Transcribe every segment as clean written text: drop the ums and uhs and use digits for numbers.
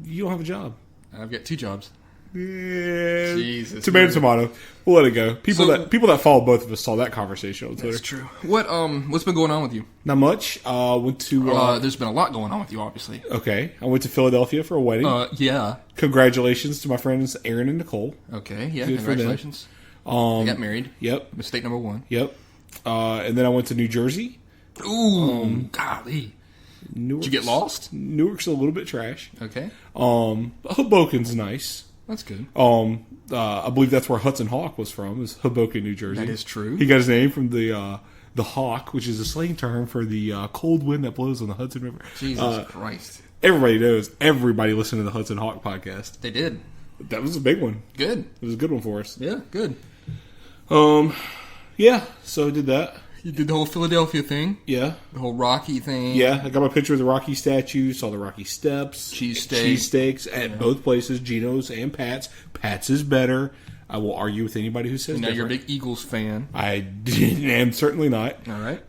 You don't have a job. I've got 2 jobs. Yeah. Jesus. Tomato. We'll let it go. People that follow both of us saw that conversation on Twitter. That's true. What's been going on with you? Not much. Went to. There's been a lot going on with you, obviously. Okay, I went to Philadelphia for a wedding. Yeah. Congratulations to my friends Aaron and Nicole. Okay, yeah. Good Congratulations. They got married. Yep. Mistake number 1. Yep. And then I went to New Jersey. Ooh, golly. Did you get lost? Newark's a little bit trash. Okay. Hoboken's nice. That's good. I believe that's where Hudson Hawk was from, is Hoboken, New Jersey. That is true. He got his name from the hawk, which is a slang term for the cold wind that blows on the Hudson River. Jesus Christ. Everybody knows. Everybody listened to the Hudson Hawk podcast. They did. That was a big one. Good. It was a good one for us. Yeah, good. Yeah, so I did that. You did the whole Philadelphia thing? Yeah. The whole Rocky thing? Yeah, I got my picture of the Rocky statue, saw the Rocky steps. Cheesesteaks at both places, Gino's and Pat's. Pat's is better. I will argue with anybody who says Now different. you're a big Eagles fan. I am certainly not. All right.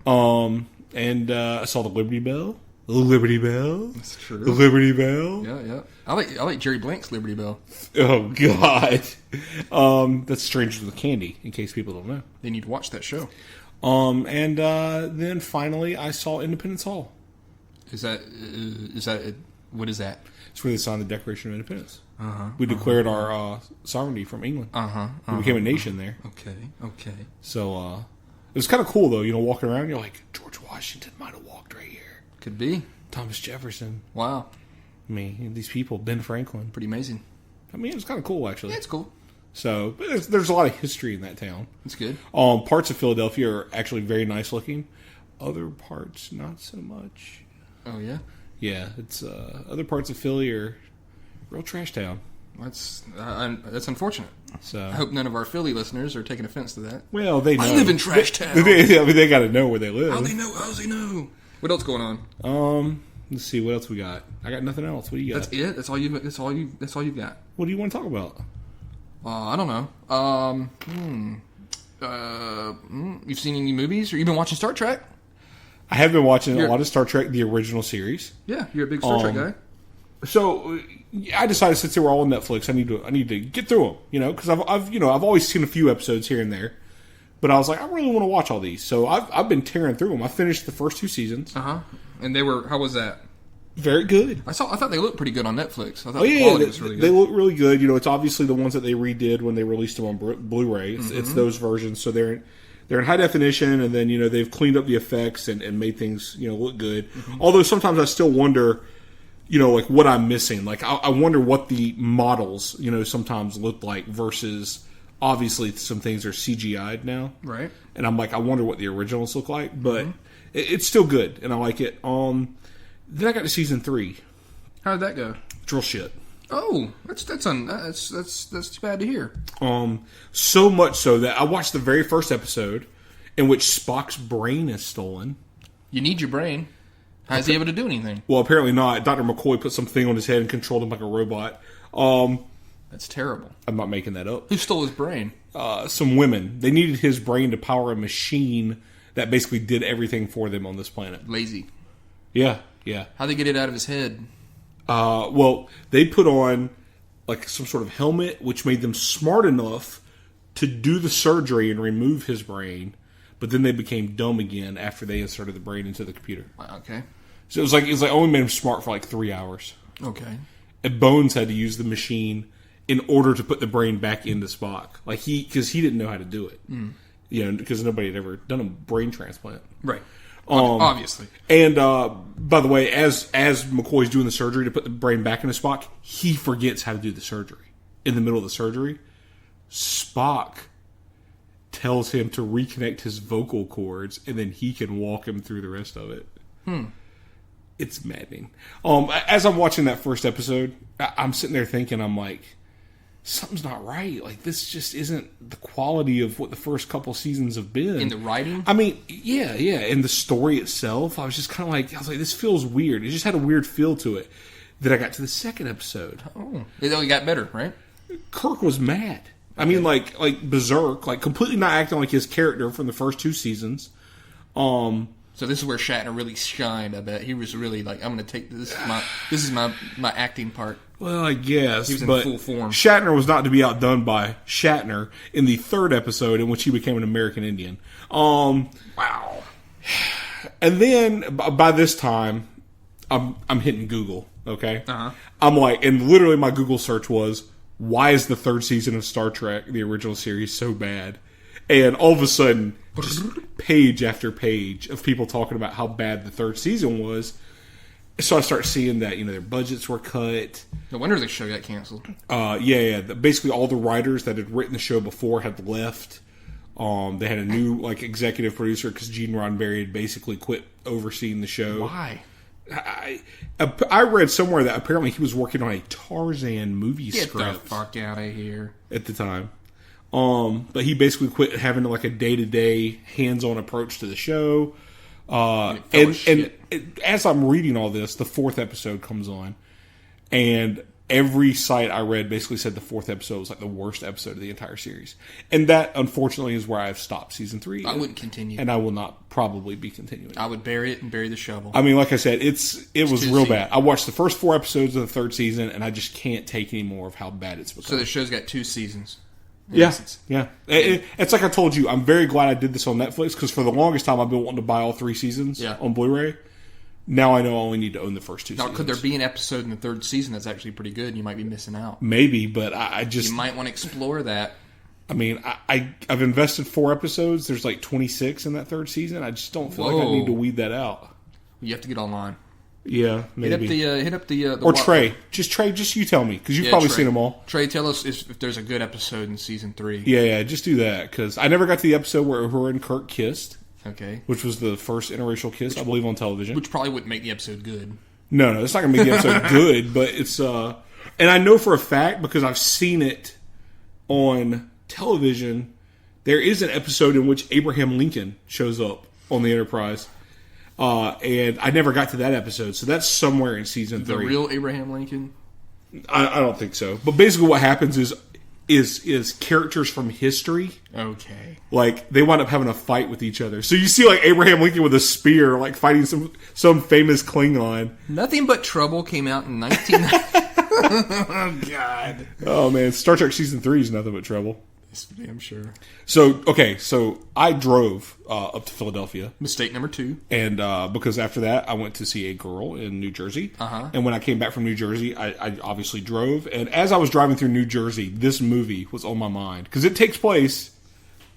And I saw the Liberty Bell. The Liberty Bell. That's true. The Liberty Bell. Yeah. I like Jerry Blank's Liberty Bell. Oh, God. That's Strangers with Candy, in case people don't know. They need to watch that show. And then finally I saw Independence Hall. What is that? It's where they signed the Declaration of Independence. We declared our sovereignty from England. We became a nation there. Okay. So it was kind of cool, though. Walking around, you're like, George Washington might have walked right here. Could be. Thomas Jefferson. Wow. I mean, these people, Ben Franklin. Pretty amazing. I mean, it was kind of cool, actually. Yeah, it's cool. So, but there's a lot of history in that town. It's good. Parts of Philadelphia are actually very nice looking. Other parts, not so much. Oh, yeah? Yeah, it's other parts of Philly are real trash town. That's unfortunate. So I hope none of our Philly listeners are taking offense to that. Well, they know. I live in trash town. They got to know where they live. How do they know? What else going on? Let's see what else we got. I got nothing else. What do you got? That's it. That's all you've got. What do you want to talk about? I don't know. You've seen any movies, or you've been watching Star Trek? I have been watching a lot of Star Trek, the original series. Yeah, you're a big Star Trek guy. So I decided, since they were all on Netflix, I need to get through them. Because I've always seen a few episodes here and there, but I was like, I really want to watch all these. So I've been tearing through them. I finished the first 2 seasons. And they were, how was that? Very good. I thought they looked pretty good on Netflix. I thought the quality was really good. They look really good. It's obviously the ones that they redid when they released them on Blu-ray. It's those versions, so they're in high definition, and then they've cleaned up the effects and made things look good. Although sometimes I still wonder, like what I'm missing. Like I wonder what the models sometimes look like versus obviously some things are CGI'd now, right? And I'm like, I wonder what the originals look like, but it's still good, and I like it. Then I got to season 3. How did that go? Drill shit. Oh, that's too bad to hear. So much so that I watched the very first episode in which Spock's brain is stolen. You need your brain. How is he able to do anything? Well, apparently not. Dr. McCoy put something on his head and controlled him like a robot. That's terrible. I'm not making that up. Who stole his brain? Some women. They needed his brain to power a machine that basically did everything for them on this planet. Lazy. Yeah. How'd they get it out of his head? Well, they put on like some sort of helmet which made them smart enough to do the surgery and remove his brain, but then they became dumb again after they inserted the brain into the computer. Okay. So it was like only made him smart for like 3 hours. Okay. And Bones had to use the machine in order to put the brain back into Spock, because he didn't know how to do it. Because nobody had ever done a brain transplant. Right. Obviously. And by the way, as McCoy's doing the surgery to put the brain back into Spock, he forgets how to do the surgery. In the middle of the surgery, Spock tells him to reconnect his vocal cords, and then he can walk him through the rest of it. It's maddening. As I'm watching that first episode, I'm sitting there thinking, I'm like, something's not right. Like, this just isn't the quality of what the first couple seasons have been. In the writing? I mean, yeah. In the story itself, I was just like, this feels weird. It just had a weird feel to it. Then I got to the second episode. Oh. It only got better, right? Kirk was mad. I mean, like berserk, like completely not acting like his character from the first 2 seasons. So this is where Shatner really shined. I bet he was really like, I'm going to take this. This is my acting part. Well, I guess, he was in but full form. Shatner was not to be outdone by Shatner in the third episode in which he became an American Indian. Wow. And then by this time, I'm hitting Google. Okay, I'm like, and literally my Google search was, "Why is the third season of Star Trek, the original series, so bad?" And all of a sudden, just page after page of people talking about how bad the third season was. So I start seeing that, their budgets were cut. No wonder the show got canceled. Yeah. Basically, all the writers that had written the show before had left. They had a new executive producer because Gene Roddenberry had basically quit overseeing the show. Why? I read somewhere that apparently he was working on a Tarzan movie script. Get the fuck out of here. At the time. But he basically quit having a day-to-day hands-on approach to the show. And as I'm reading all this, the fourth episode comes on, and every site I read basically said the fourth episode was the worst episode of the entire series. And that, unfortunately, is where I've stopped season 3. I wouldn't continue. And I will not probably be continuing. I would bury it and bury the shovel. I mean, like I said, it was real bad. I watched the first 4 episodes of the third season, and I just can't take any more of how bad it's become. So the show's got 2 seasons. Yeah. It's like I told you, I'm very glad I did this on Netflix, because for the longest time I've been wanting to buy all 3 seasons on Blu-ray. Now I know I only need to own the first 2 seasons. Now, could there be an episode in the third season that's actually pretty good and you might be missing out? Maybe, but I just... You might want to explore that. I mean, I've invested 4 episodes. There's 26 in that third season. I just don't feel like I need to weed that out. You have to get online. Yeah, maybe. Hit up the or Trey. Just you tell me, because you've probably seen them all. Trey, tell us if there's a good episode in season 3. Yeah, just do that, because I never got to the episode where her and Kirk kissed. Okay. Which was the first interracial kiss, I believe, on television. Which probably wouldn't make the episode good. No, it's not going to make the episode good, but it's... And I know for a fact, because I've seen it on television, there is an episode in which Abraham Lincoln shows up on the Enterprise. And I never got to that episode, so that's somewhere in season 3. The real Abraham Lincoln? I don't think so. But basically what happens is characters from history. Okay. They wind up having a fight with each other. So you see Abraham Lincoln with a spear, fighting some famous Klingon. Nothing But Trouble came out in 1990. Oh, God. Oh, man. Star Trek Season 3 is Nothing But Trouble. I'm sure. So I drove up to Philadelphia. Mistake number 2. And because after that, I went to see a girl in New Jersey. And when I came back from New Jersey, I obviously drove. And as I was driving through New Jersey, this movie was on my mind. Because it takes place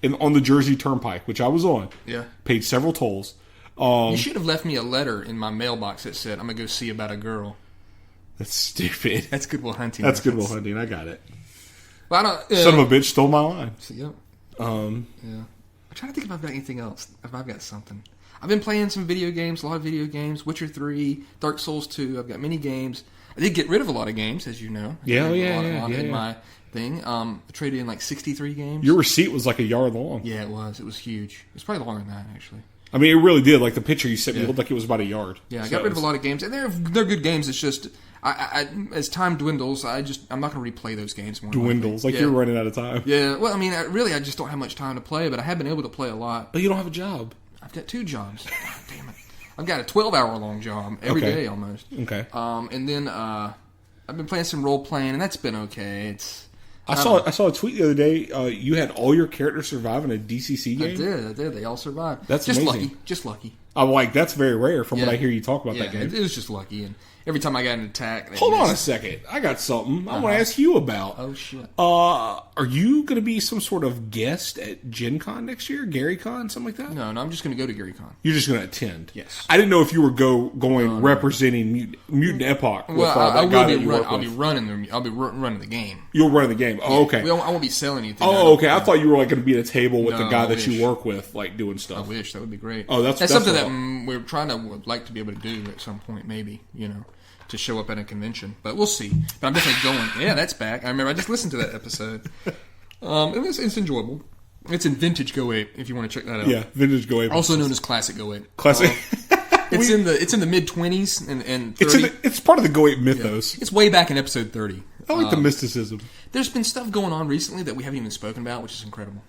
on the Jersey Turnpike, which I was on. Yeah. Paid several tolls. You should have left me a letter in my mailbox that said, I'm going to go see about a girl. That's stupid. That's Good Will Hunting. That's Good Will Hunting. I got it. Well, I don't, Son of a bitch stole my line. Yeah. Yeah. I'm trying to think if I've got anything else. If I've got something. I've been playing some video games, a lot of video games. Witcher 3, Dark Souls 2. I've got many games. I did get rid of a lot of games, as you know. Yeah. In my thing. I traded in 63 games. Your receipt was a yard long. Yeah, it was. It was huge. It was probably longer than that, actually. I mean, it really did. The picture you sent me looked like it was about a yard. Yeah, I got rid of a lot of games, and they're good games. It's just as time dwindles, I'm not going to replay those games more. Dwindles, you're running out of time. Yeah, well, I mean, I just don't have much time to play, but I have been able to play a lot. But you don't have a job. I've got 2 jobs. God damn it! I've got a 12-hour-long job every day almost. Okay. And then I've been playing some role playing, and that's been okay. I saw a tweet the other day. You had all your characters survive in a DCC game. I did. They all survived. That's just amazing. Just lucky. That's very rare from what I hear you talk about that game. It was just lucky, and every time I got an attack... Hold on a second. I got something I want to ask you about. Oh, shit. Are you going to be some sort of guest at Gen Con next year? GaryCon, something like that? No, I'm just going to go to GaryCon. You're just going to attend? Yes. I didn't know if you were going representing Mutant Epoch. Well, I'll be running the game. You'll run the game. Oh, okay. I won't be selling anything. Oh, okay. I thought you were going to be at a table with the guy that you work with, doing stuff. I wish. That would be great. Oh, that's something that we're trying to to be able to do at some point, maybe, to show up at a convention. But we'll see. But I'm definitely going. Yeah, that's back. I remember I just listened to that episode. It's enjoyable. It's in Vintage Go Ape, if you want to check that out. Yeah, Vintage Go Ape. Also known as Classic Go Ape. Classic. It's in the mid-20s and 30. It's part of the Go Ape mythos. Yeah. It's way back in episode 30. I like the mysticism. There's been stuff going on recently that we haven't even spoken about, which is incredible.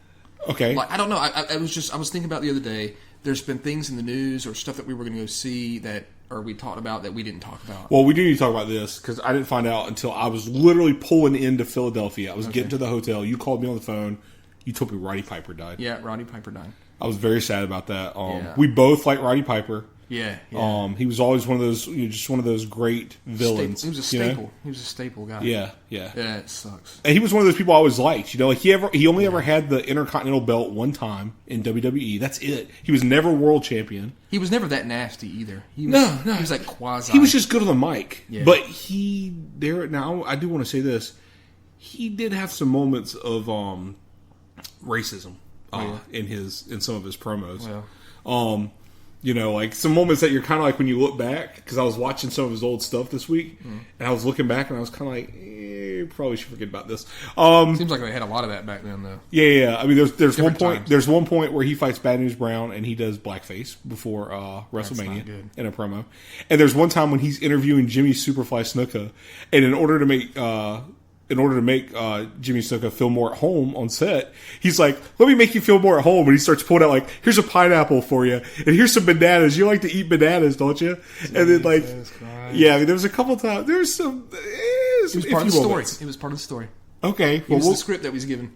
Okay. I don't know. I was thinking about the other day. there's been things in the news or stuff that we were going to go see that, or we talked about that we didn't talk about. Well, we do need to talk about this because I didn't find out until I was literally pulling into Philadelphia. I was getting to the hotel. You called me on the phone. You told me Roddy Piper died. Yeah, Roddy Piper died. I was very sad about that. We both like Roddy Piper. Yeah. He was always one of those, just one of those great villains. He was a staple. He was a staple guy. Yeah. Yeah, it sucks. And he was one of those people I always liked. Like he only ever had the Intercontinental Belt one time in WWE. That's it. He was never world champion. He was never that nasty either. He was, no. He was like quasi. He was just good on the mic. Yeah. But now I do want to say this. He did have some moments of racism in some of his promos. Like some moments that you're kind of like when you look back, because I was watching some of his old stuff this week, and I was looking back and I was kind of like, probably should forget about this. Seems like they had a lot of that back then, though. Yeah. I mean, there's one point. Times. There's one point where he fights Bad News Brown and he does blackface before WrestleMania in a promo. And there's one time when he's interviewing Jimmy Superfly Snuka, and in order to make Jimmy Snuka feel more at home on set, he's like, let me make you feel more at home. And he starts pulling out, like, here's a pineapple for you. And here's some bananas. You like to eat bananas, don't you? And then, like, yeah, I mean, there was a couple times. There's some. It was part of the story. It was part of the story. Okay. It was the script that was given.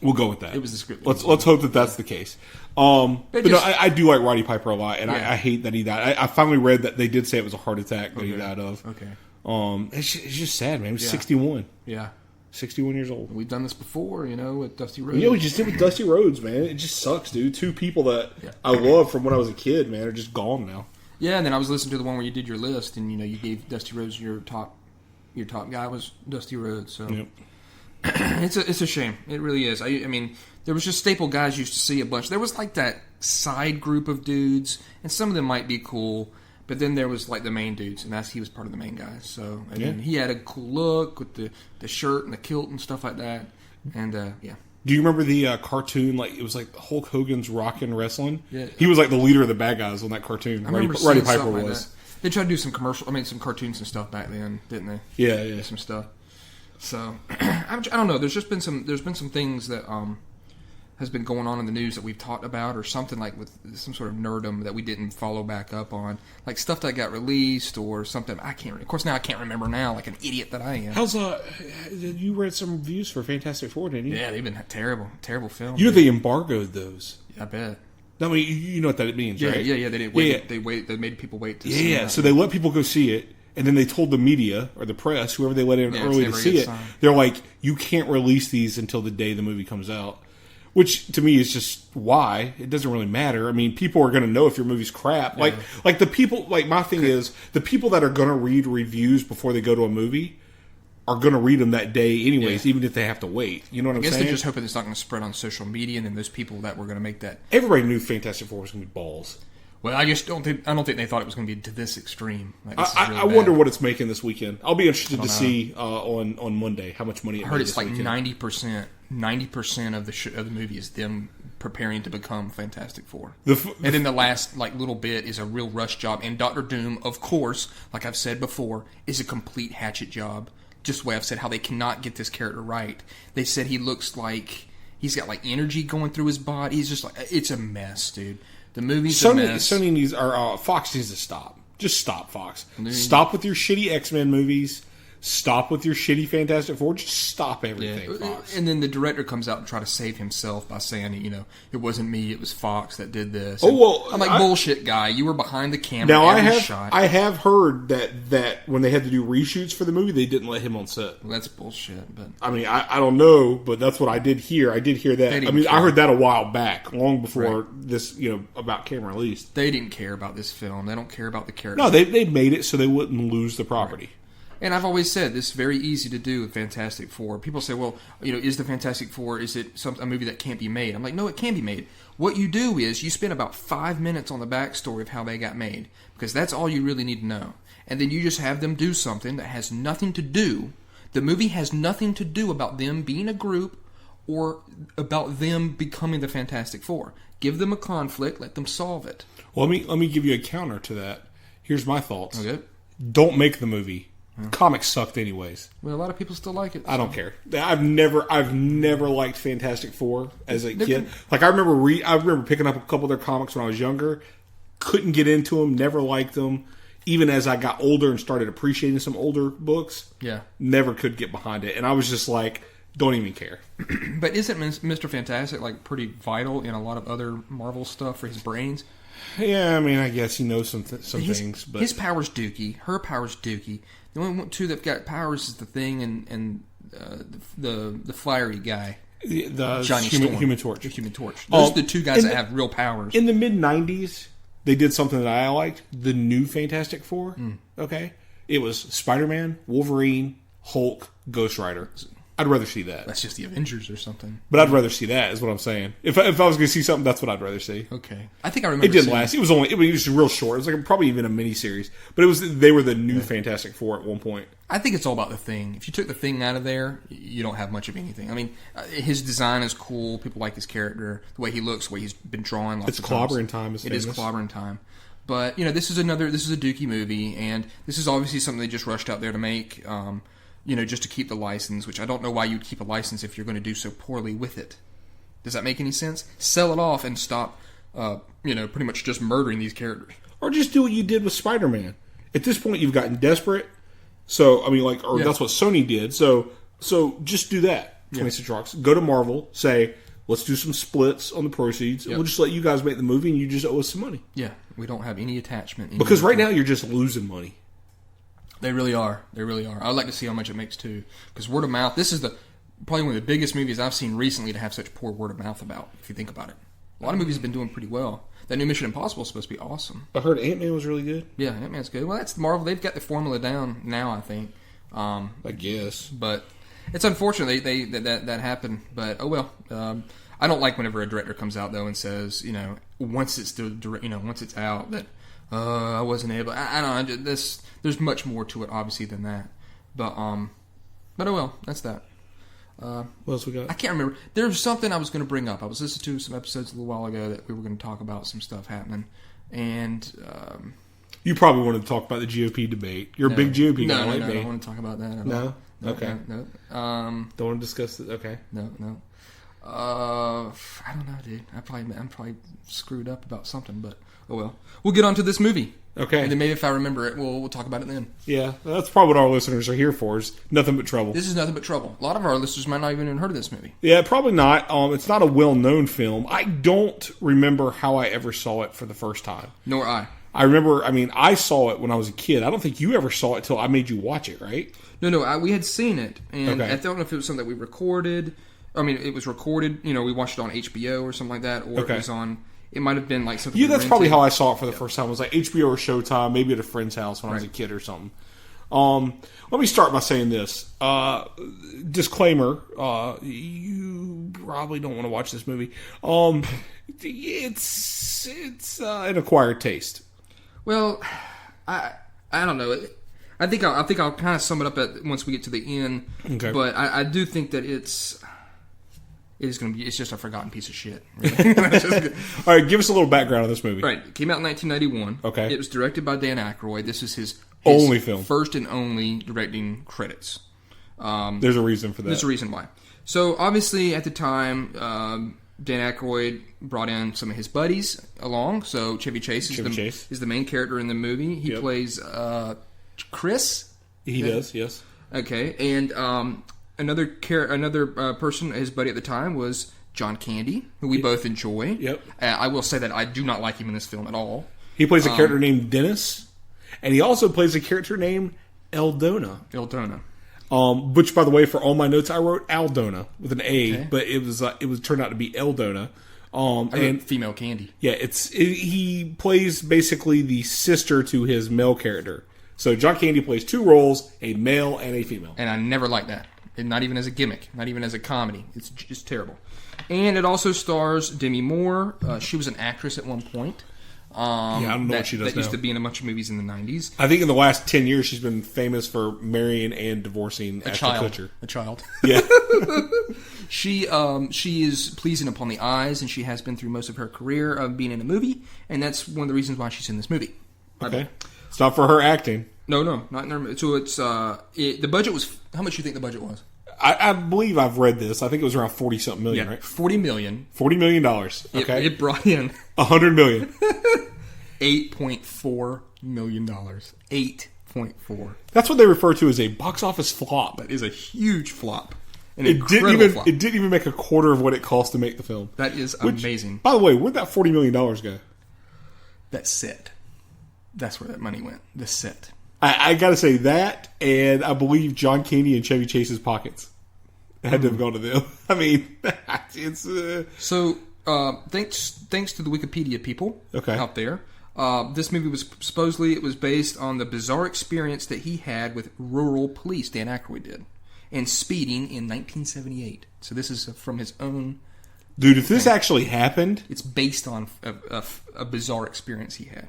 We'll go with that. It was the script. Let's hope that that's the case. But no, I do like Roddy Piper a lot, and I hate that he died. I finally read that they did say it was a heart attack that he died of. Okay. It's just sad, man. He was 61. Yeah. 61 years old. We've done this before, with Dusty Rhodes. Yeah, we just did with Dusty Rhodes, man. It just sucks, dude. Two people that I loved from when I was a kid, man, are just gone now. Yeah, and then I was listening to the one where you did your list, and you gave Dusty Rhodes your top guy was Dusty Rhodes. So it's a shame. It really is. I mean, there was just staple guys you used to see a bunch. There was like that side group of dudes, and some of them might be cool. But then there was like the main dudes, and he was part of the main guys. So then he had a cool look with the shirt and the kilt and stuff like that. And Do you remember the cartoon? Like it was like Hulk Hogan's Rockin' Wrestling. Yeah, he was like the leader of the bad guys on that cartoon. Roddy Piper was. Like they tried to do some some cartoons and stuff back then, didn't they? Yeah. Some stuff. So I don't know. There's been some things that has been going on in the news that we've talked about, or something like with some sort of nerdum that we didn't follow back up on, like stuff that got released or something. Of course, now I can't remember now, like an idiot that I am. How's you read some reviews for Fantastic Four, didn't you? Yeah, they've been terrible films. They embargoed those. I bet. I mean, you know what that means, right? Yeah. They didn't wait. Yeah. They made people wait to see it. Yeah, so they let people go see it. And then they told the media or the press, whoever they let in early to see it, they're like, you can't release these until the day the movie comes out. Which, to me, is just why. It doesn't really matter. I mean, people are going to know if your movie's crap. Yeah. Like the people, like my thing is, the people that are going to read reviews before they go to a movie are going to read them that day anyways, even if they have to wait. You know what I'm saying? I guess they're just hoping it's not going to spread on social media, and then those people that were going to make that. Everybody knew Fantastic Four was going to be balls. Well, I don't think they thought it was going to be to this extreme. Like, I wonder what it's making this weekend. I'll be interested to see on Monday how much money it made. I heard it's like weekend. 90%. 90% of the movie is them preparing to become Fantastic Four. And then the last little bit is a real rush job. And Doctor Doom, of course, like I've said before, is a complete hatchet job. Just the way I've said how they cannot get this character right. They said he looks like he's got energy going through his body. He's just it's a mess, dude. The movie's a mess. Fox needs to stop. Just stop, Fox. Stop with your shitty X-Men movies. Stop with your shitty Fantastic Four. Just stop everything, Fox. And then the director comes out and try to save himself by saying, it wasn't me, it was Fox that did this. Oh, well, I'm like, bullshit, guy. You were behind the camera. Now, I have heard that when they had to do reshoots for the movie, they didn't let him on set. Well, that's bullshit. But I mean, I don't know, but that's what I did hear. I did hear that. I mean, I heard that a while back, long before this, about came released. They didn't care about this film. They don't care about the character. No, they made it so they wouldn't lose the property. Right. And I've always said this is very easy to do with Fantastic Four. People say, well, is the Fantastic Four, is it a movie that can't be made? I'm like, no, it can be made. What you do is you spend about 5 minutes on the backstory of how they got made, because that's all you really need to know. And then you just have them do something that has nothing to do. The movie has nothing to do about them being a group or about them becoming the Fantastic Four. Give them a conflict, let them solve it. Well, let me give you a counter to that. Here's my thoughts. Okay. Don't make the movie. Comics sucked anyways. Well, a lot of people still like it. I don't care. I've never liked Fantastic Four as a kid. Like I remember picking up a couple of their comics when I was younger. Couldn't get into them. Never liked them. Even as I got older and started appreciating some older books, never could get behind it. And I was just like, don't even care. But isn't Mr. Fantastic like pretty vital in a lot of other Marvel stuff for his brains? Yeah, I mean, I guess he knows some things. But his power's dookie. Her power's dookie. The only two that got powers is the Thing and the fiery guy. The Johnny Human Torch. The Human Torch. Those are the two guys that have real powers. In the mid-'90s, they did something that I liked. The new Fantastic Four. Okay? It was Spider-Man, Wolverine, Hulk, Ghost Rider. I'd rather see that. That's just the Avengers or something. But I'd rather see that, is what I'm saying. If I was going to see something, that's what I'd rather see. Okay. I think I remember. It didn't last. It was real short. It was like probably even a mini-series. But they were the new Fantastic Four at one point. I think it's all about the Thing. If you took the Thing out of there, you don't have much of anything. I mean, his design is cool. People like his character, the way he looks, the way he's been drawn. It's clobbering time. It is clobbering time. But this is a Dookie movie, and this is obviously something they just rushed out there to make. Just to keep the license, which I don't know why you'd keep a license if you're going to do so poorly with it. Does that make any sense? Sell it off and stop, pretty much just murdering these characters. Or just do what you did with Spider-Man. At this point, you've gotten desperate. So, I mean, that's what Sony did. So just do that, 26 Rocks. Go to Marvel, say, let's do some splits on the proceeds. We'll just let you guys make the movie, and you just owe us some money. Yeah, we don't have any attachment. Because right now, you're just losing money. They really are. I'd like to see how much it makes too, because word of mouth. This is probably one of the biggest movies I've seen recently to have such poor word of mouth about. If you think about it, a lot of movies have been doing pretty well. That new Mission Impossible is supposed to be awesome. I heard Ant-Man was really good. Yeah, Ant-Man's good. Well, that's Marvel. They've got the formula down now, I think. I guess, but it's unfortunate that happened. But oh well. I don't like whenever a director comes out though and says, once it's out that. I wasn't able. I don't know. There's much more to it, obviously, than that. But oh well, that's that. What else we got? I can't remember. There was something I was going to bring up. I was listening to some episodes a little while ago that we were going to talk about some stuff happening, and you probably wanted to talk about the GOP debate. You're a big GOP guy, like me. I don't want to talk about that at all. No. Okay. No. Don't want to discuss it. Okay. No. I don't know, dude. I'm probably screwed up about something, but oh well. We'll get on to this movie. Okay. And then maybe if I remember it, we'll talk about it then. Yeah, that's probably what our listeners are here for, is nothing but trouble. This is nothing but trouble. A lot of our listeners might not even have heard of this movie. Yeah, probably not. It's not a well-known film. I don't remember how I ever saw it for the first time. Nor I. I remember, I saw it when I was a kid. I don't think you ever saw it till I made you watch it, right? No, we had seen it, and I don't know if it was something that we recorded. I mean, it was recorded, we watched it on HBO or something like that, or it was on... It might have been like something. Yeah, that's probably how I saw it for the first time. It was like HBO or Showtime, maybe at a friend's house when I was a kid or something. Let me start by saying this. Disclaimer, you probably don't want to watch this movie. It's an acquired taste. Well, I don't know. I think I'll kind of sum it up once we get to the end. Okay. But I do think that it's just a forgotten piece of shit. Really. All right, give us a little background on this movie. Right, it came out in 1991. Okay. It was directed by Dan Aykroyd. This is his only film, first and only directing credits. There's a reason for that. There's a reason why. So obviously at the time, Dan Aykroyd brought in some of his buddies along. So Chevy Chase is the main character in the movie. He plays Chris. He does, yes. Okay, and another person, his buddy at the time, was John Candy, who we both enjoy. Yep. I will say that I do not like him in this film at all. He plays a character named Dennis, and he also plays a character named Eldona. Which, by the way, for all my notes, I wrote Aldona with an A, but it was turned out to be Eldona. And female Candy. Yeah, he plays basically the sister to his male character. So John Candy plays two roles, a male and a female. And I never liked that. And not even as a gimmick, not even as a comedy. It's just terrible. And it also stars Demi Moore. She was an actress at one point. I don't know what she does that now. used to be in a bunch of movies in the 90s. I think in the last 10 years she's been famous for marrying and divorcing Ashton Kutcher. A child. Yeah. She is pleasing upon the eyes, and she has been through most of her career of being in a movie, and that's one of the reasons why she's in this movie. Okay. It's not for her acting. No, not in their. So it's the budget was. How much do you think the budget was? I believe I've read this. I think it was around 40-something million, right? $40 million. $40 million. Okay. It brought in $100 million. $8.4 million. 8.4. That's what they refer to as a box office flop. That is a huge flop. It didn't even make a quarter of what it cost to make the film. That is amazing. By the way, where'd that $40 million go? That set. That's where that money went. The set. I gotta say that, and I believe John Candy and Chevy Chase's pockets had to have gone to them. I mean, it's so. Thanks to the Wikipedia people out there. This movie was supposedly based on the bizarre experience that he had with rural police. Dan Aykroyd did, and speeding in 1978. So this is from his own. Dude, if this actually happened, it's based on a bizarre experience he had.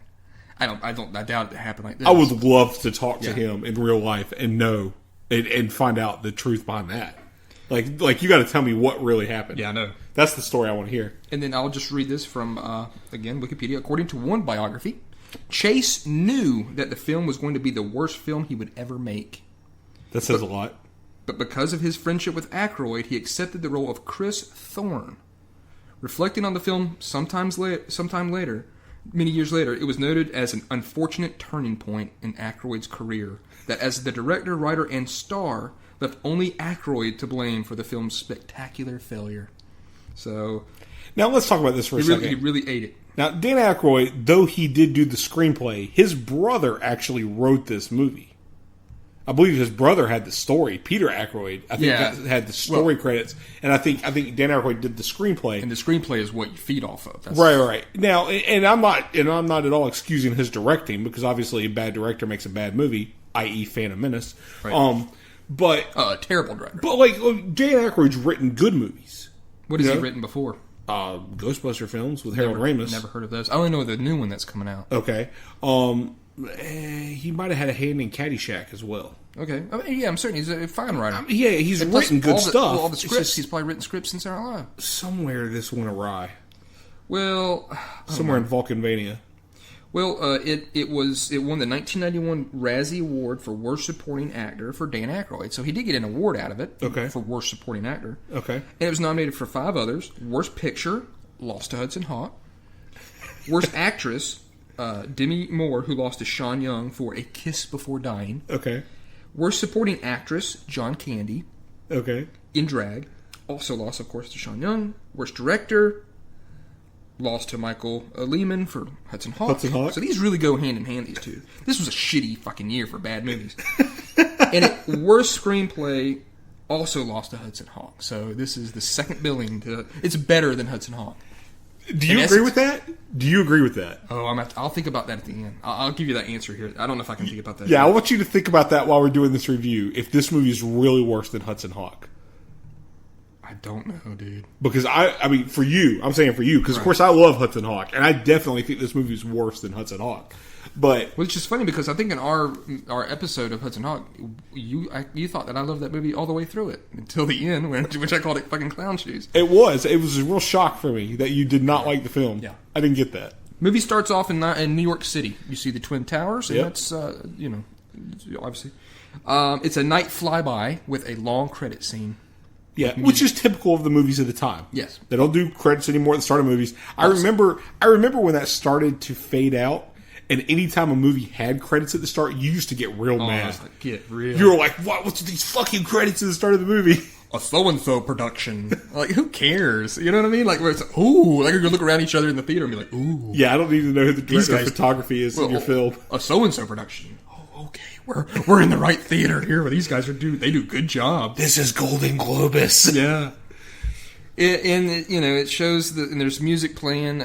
I doubt it happened like this. I would love to talk to him in real life and know and find out the truth behind that. Like you got to tell me what really happened. Yeah, I know. That's the story I want to hear. And then I'll just read this from again Wikipedia. According to one biography, Chase knew that the film was going to be the worst film he would ever make. That says a lot. But because of his friendship with Aykroyd, he accepted the role of Chris Thorne. Reflecting on the film sometime later, many years later, it was noted as an unfortunate turning point in Aykroyd's career that as the director, writer, and star, left only Aykroyd to blame for the film's spectacular failure. So now let's talk about this for a second. He really ate it. Now, Dan Aykroyd, though he did do the screenplay, his brother actually wrote this movie. I believe his brother had the story. Peter Aykroyd, I think, had the story credits, and I think Dan Aykroyd did the screenplay. And the screenplay is what you feed off of. That's right. Now, and I'm not at all excusing his directing, because obviously a bad director makes a bad movie, i.e., Phantom Menace. Right. But a terrible director. But like Dan Aykroyd's written good movies. What has he written before? Ghostbuster films with Harold Ramis. Never heard of those. I only know the new one that's coming out. Okay. He might have had a hand in Caddyshack as well. Okay. I mean, yeah, I'm certain he's a fine writer. He's written good stuff. All the scripts, he's probably written scripts since they're alive. Somewhere this went awry. Well, somewhere in Vulcanvania. Well, it won the 1991 Razzie Award for Worst Supporting Actor for Dan Aykroyd. So he did get an award out of it for Worst Supporting Actor. Okay. And it was nominated for 5 others. Worst Picture, lost to Hudson Hawk. Worst Actress, Demi Moore, who lost to Sean Young for A Kiss Before Dying. Okay. Worst Supporting Actress, John Candy. Okay. In Drag. Also lost, of course, to Sean Young. Worst Director, lost to Michael Lehman for Hudson Hawk. So these really go hand in hand, these two. This was a shitty fucking year for bad movies. And Worst Screenplay also lost to Hudson Hawk. So this is the second billing to... It's better than Hudson Hawk. Do you agree with that? Do you agree with that? Oh, I'll think about that at the end. I'll give you that answer here. I don't know if I can think about that. Yeah, I want you to think about that while we're doing this review. If this movie is really worse than Hudson Hawk. I don't know, dude. Because I mean, for you, I'm saying for you, because of course I love Hudson Hawk, and I definitely think this movie is worse than Hudson Hawk. But which is funny because I think in our episode of Hudson Hawk, you thought that I loved that movie all the way through it until the end, which I called it fucking clown shoes. It was a real shock for me that you did not like the film. Yeah, I didn't get that. Movie starts off in New York City. You see the Twin Towers, and that's obviously it's a night flyby with a long credit scene. Yeah, which is typical of the movies of the time. Yes, they don't do credits anymore at the start of movies. I remember when that started to fade out. And anytime a movie had credits at the start, you used to get real mad. You were like, "What? What's with these fucking credits at the start of the movie?" A so-and-so production. Like, who cares? You know what I mean? Like, where it's, ooh, like, you're going to look around each other in the theater and be like, ooh. Yeah, I don't need to know who the director of photography is in your film. A so-and-so production. Oh, okay. We're in the right theater here where these guys they do a good job. This is Golden Globus. Yeah. It shows and there's music playing,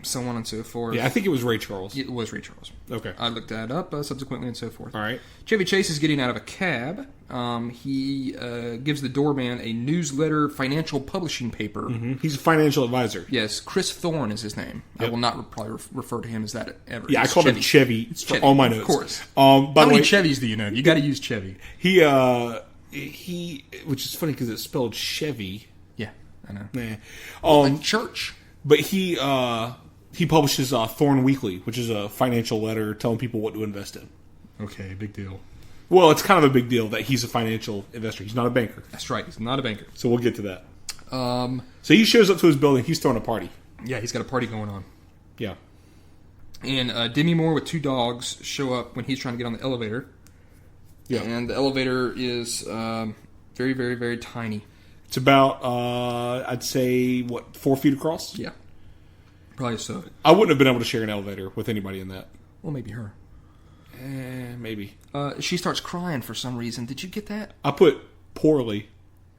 so on and so forth. Yeah, I think it was Ray Charles. It was Ray Charles. Okay. I looked that up subsequently and so forth. All right. Chevy Chase is getting out of a cab. He gives the doorman a newsletter financial publishing paper. Mm-hmm. He's a financial advisor. Yes, Chris Thorne is his name. Yep. I will not probably refer to him as that ever. Yeah, I called him Chevy for all my notes. Of course. How many Chevys do you know? You got to use Chevy. He, which is funny because it's spelled Chevy. I know. Nah. Church. But he publishes Thorne Weekly, which is a financial letter telling people what to invest in. Okay, big deal. Well, it's kind of a big deal that he's a financial investor. He's not a banker. That's right. He's not a banker. So we'll get to that. So he shows up to his building. He's throwing a party. Yeah, he's got a party going on. Yeah. And Demi Moore with 2 dogs show up when he's trying to get on the elevator. Yeah. And the elevator is very, very, very tiny. It's about, I'd say, 4 feet across? Yeah. Probably so. I wouldn't have been able to share an elevator with anybody in that. Well, maybe her. Maybe. She starts crying for some reason. Did you get that? I put poorly.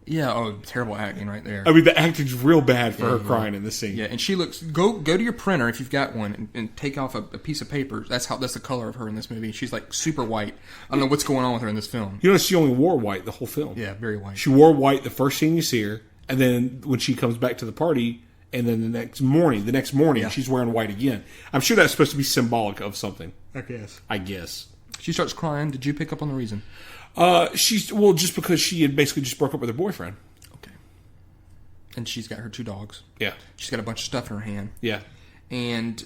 Yeah, terrible acting right there. I mean, the acting's real bad for her crying in this scene. Yeah, and she looks. Go to your printer if you've got one, and take off a piece of paper. That's the color of her in this movie. She's like super white. I don't know what's going on with her in this film. You know, she only wore white the whole film. Yeah, very white. She wore white the first scene you see her, and then when she comes back to the party, and then the next morning, she's wearing white again. I'm sure that's supposed to be symbolic of something. I guess. She starts crying. Did you pick up on the reason? Just because she had basically just broke up with her boyfriend. Okay. And she's got her 2 dogs. Yeah. She's got a bunch of stuff in her hand. Yeah. And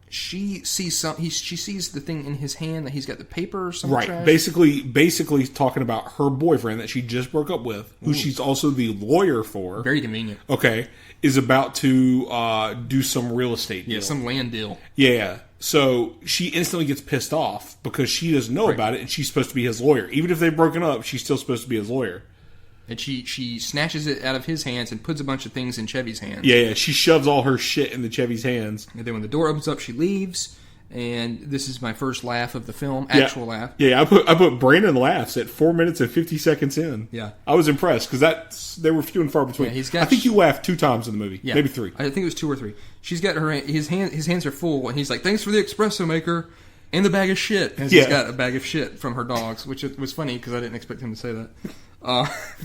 she sees she sees the thing in his hand that he's got the paper or something. Right. Trash. Basically talking about her boyfriend that she just broke up with, who she's also the lawyer for. Very convenient. Okay. Is about to do some real estate deal. Yeah, some land deal. Yeah. So she instantly gets pissed off because she doesn't know about it, and she's supposed to be his lawyer. Even if they've broken up, she's still supposed to be his lawyer. And she snatches it out of his hands and puts a bunch of things in Chevy's hands. Yeah. She shoves all her shit into Chevy's hands. And then when the door opens up, she leaves. And this is my first laugh of the film, actual laugh. Yeah, I put Brandon laughs at 4 minutes and 50 seconds in. Yeah, I was impressed because they were few and far between. Yeah, I think you laughed 2 times in the movie, maybe 3. I think it was 2 or 3. She's got his hands are full, and he's like, "Thanks for the espresso maker and the bag of shit." And he's got a bag of shit from her dogs, which was funny because I didn't expect him to say that.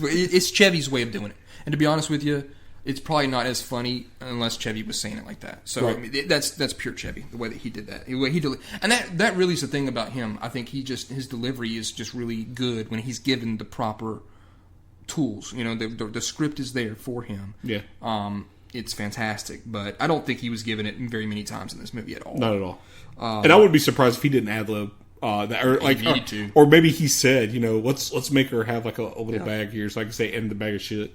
It's Chevy's way of doing it, and to be honest with you, it's probably not as funny unless Chevy was saying it like that. So right. I mean, that's pure Chevy, the way that he did that. And that really is the thing about him. I think his delivery is just really good when he's given the proper tools. You know, the script is there for him. Yeah. It's fantastic, but I don't think he was given it very many times in this movie at all. Not at all. And I wouldn't be surprised if he didn't ad-lib. Or maybe he said, let's make her have like a little bag here, so I can say, "And the bag of shit."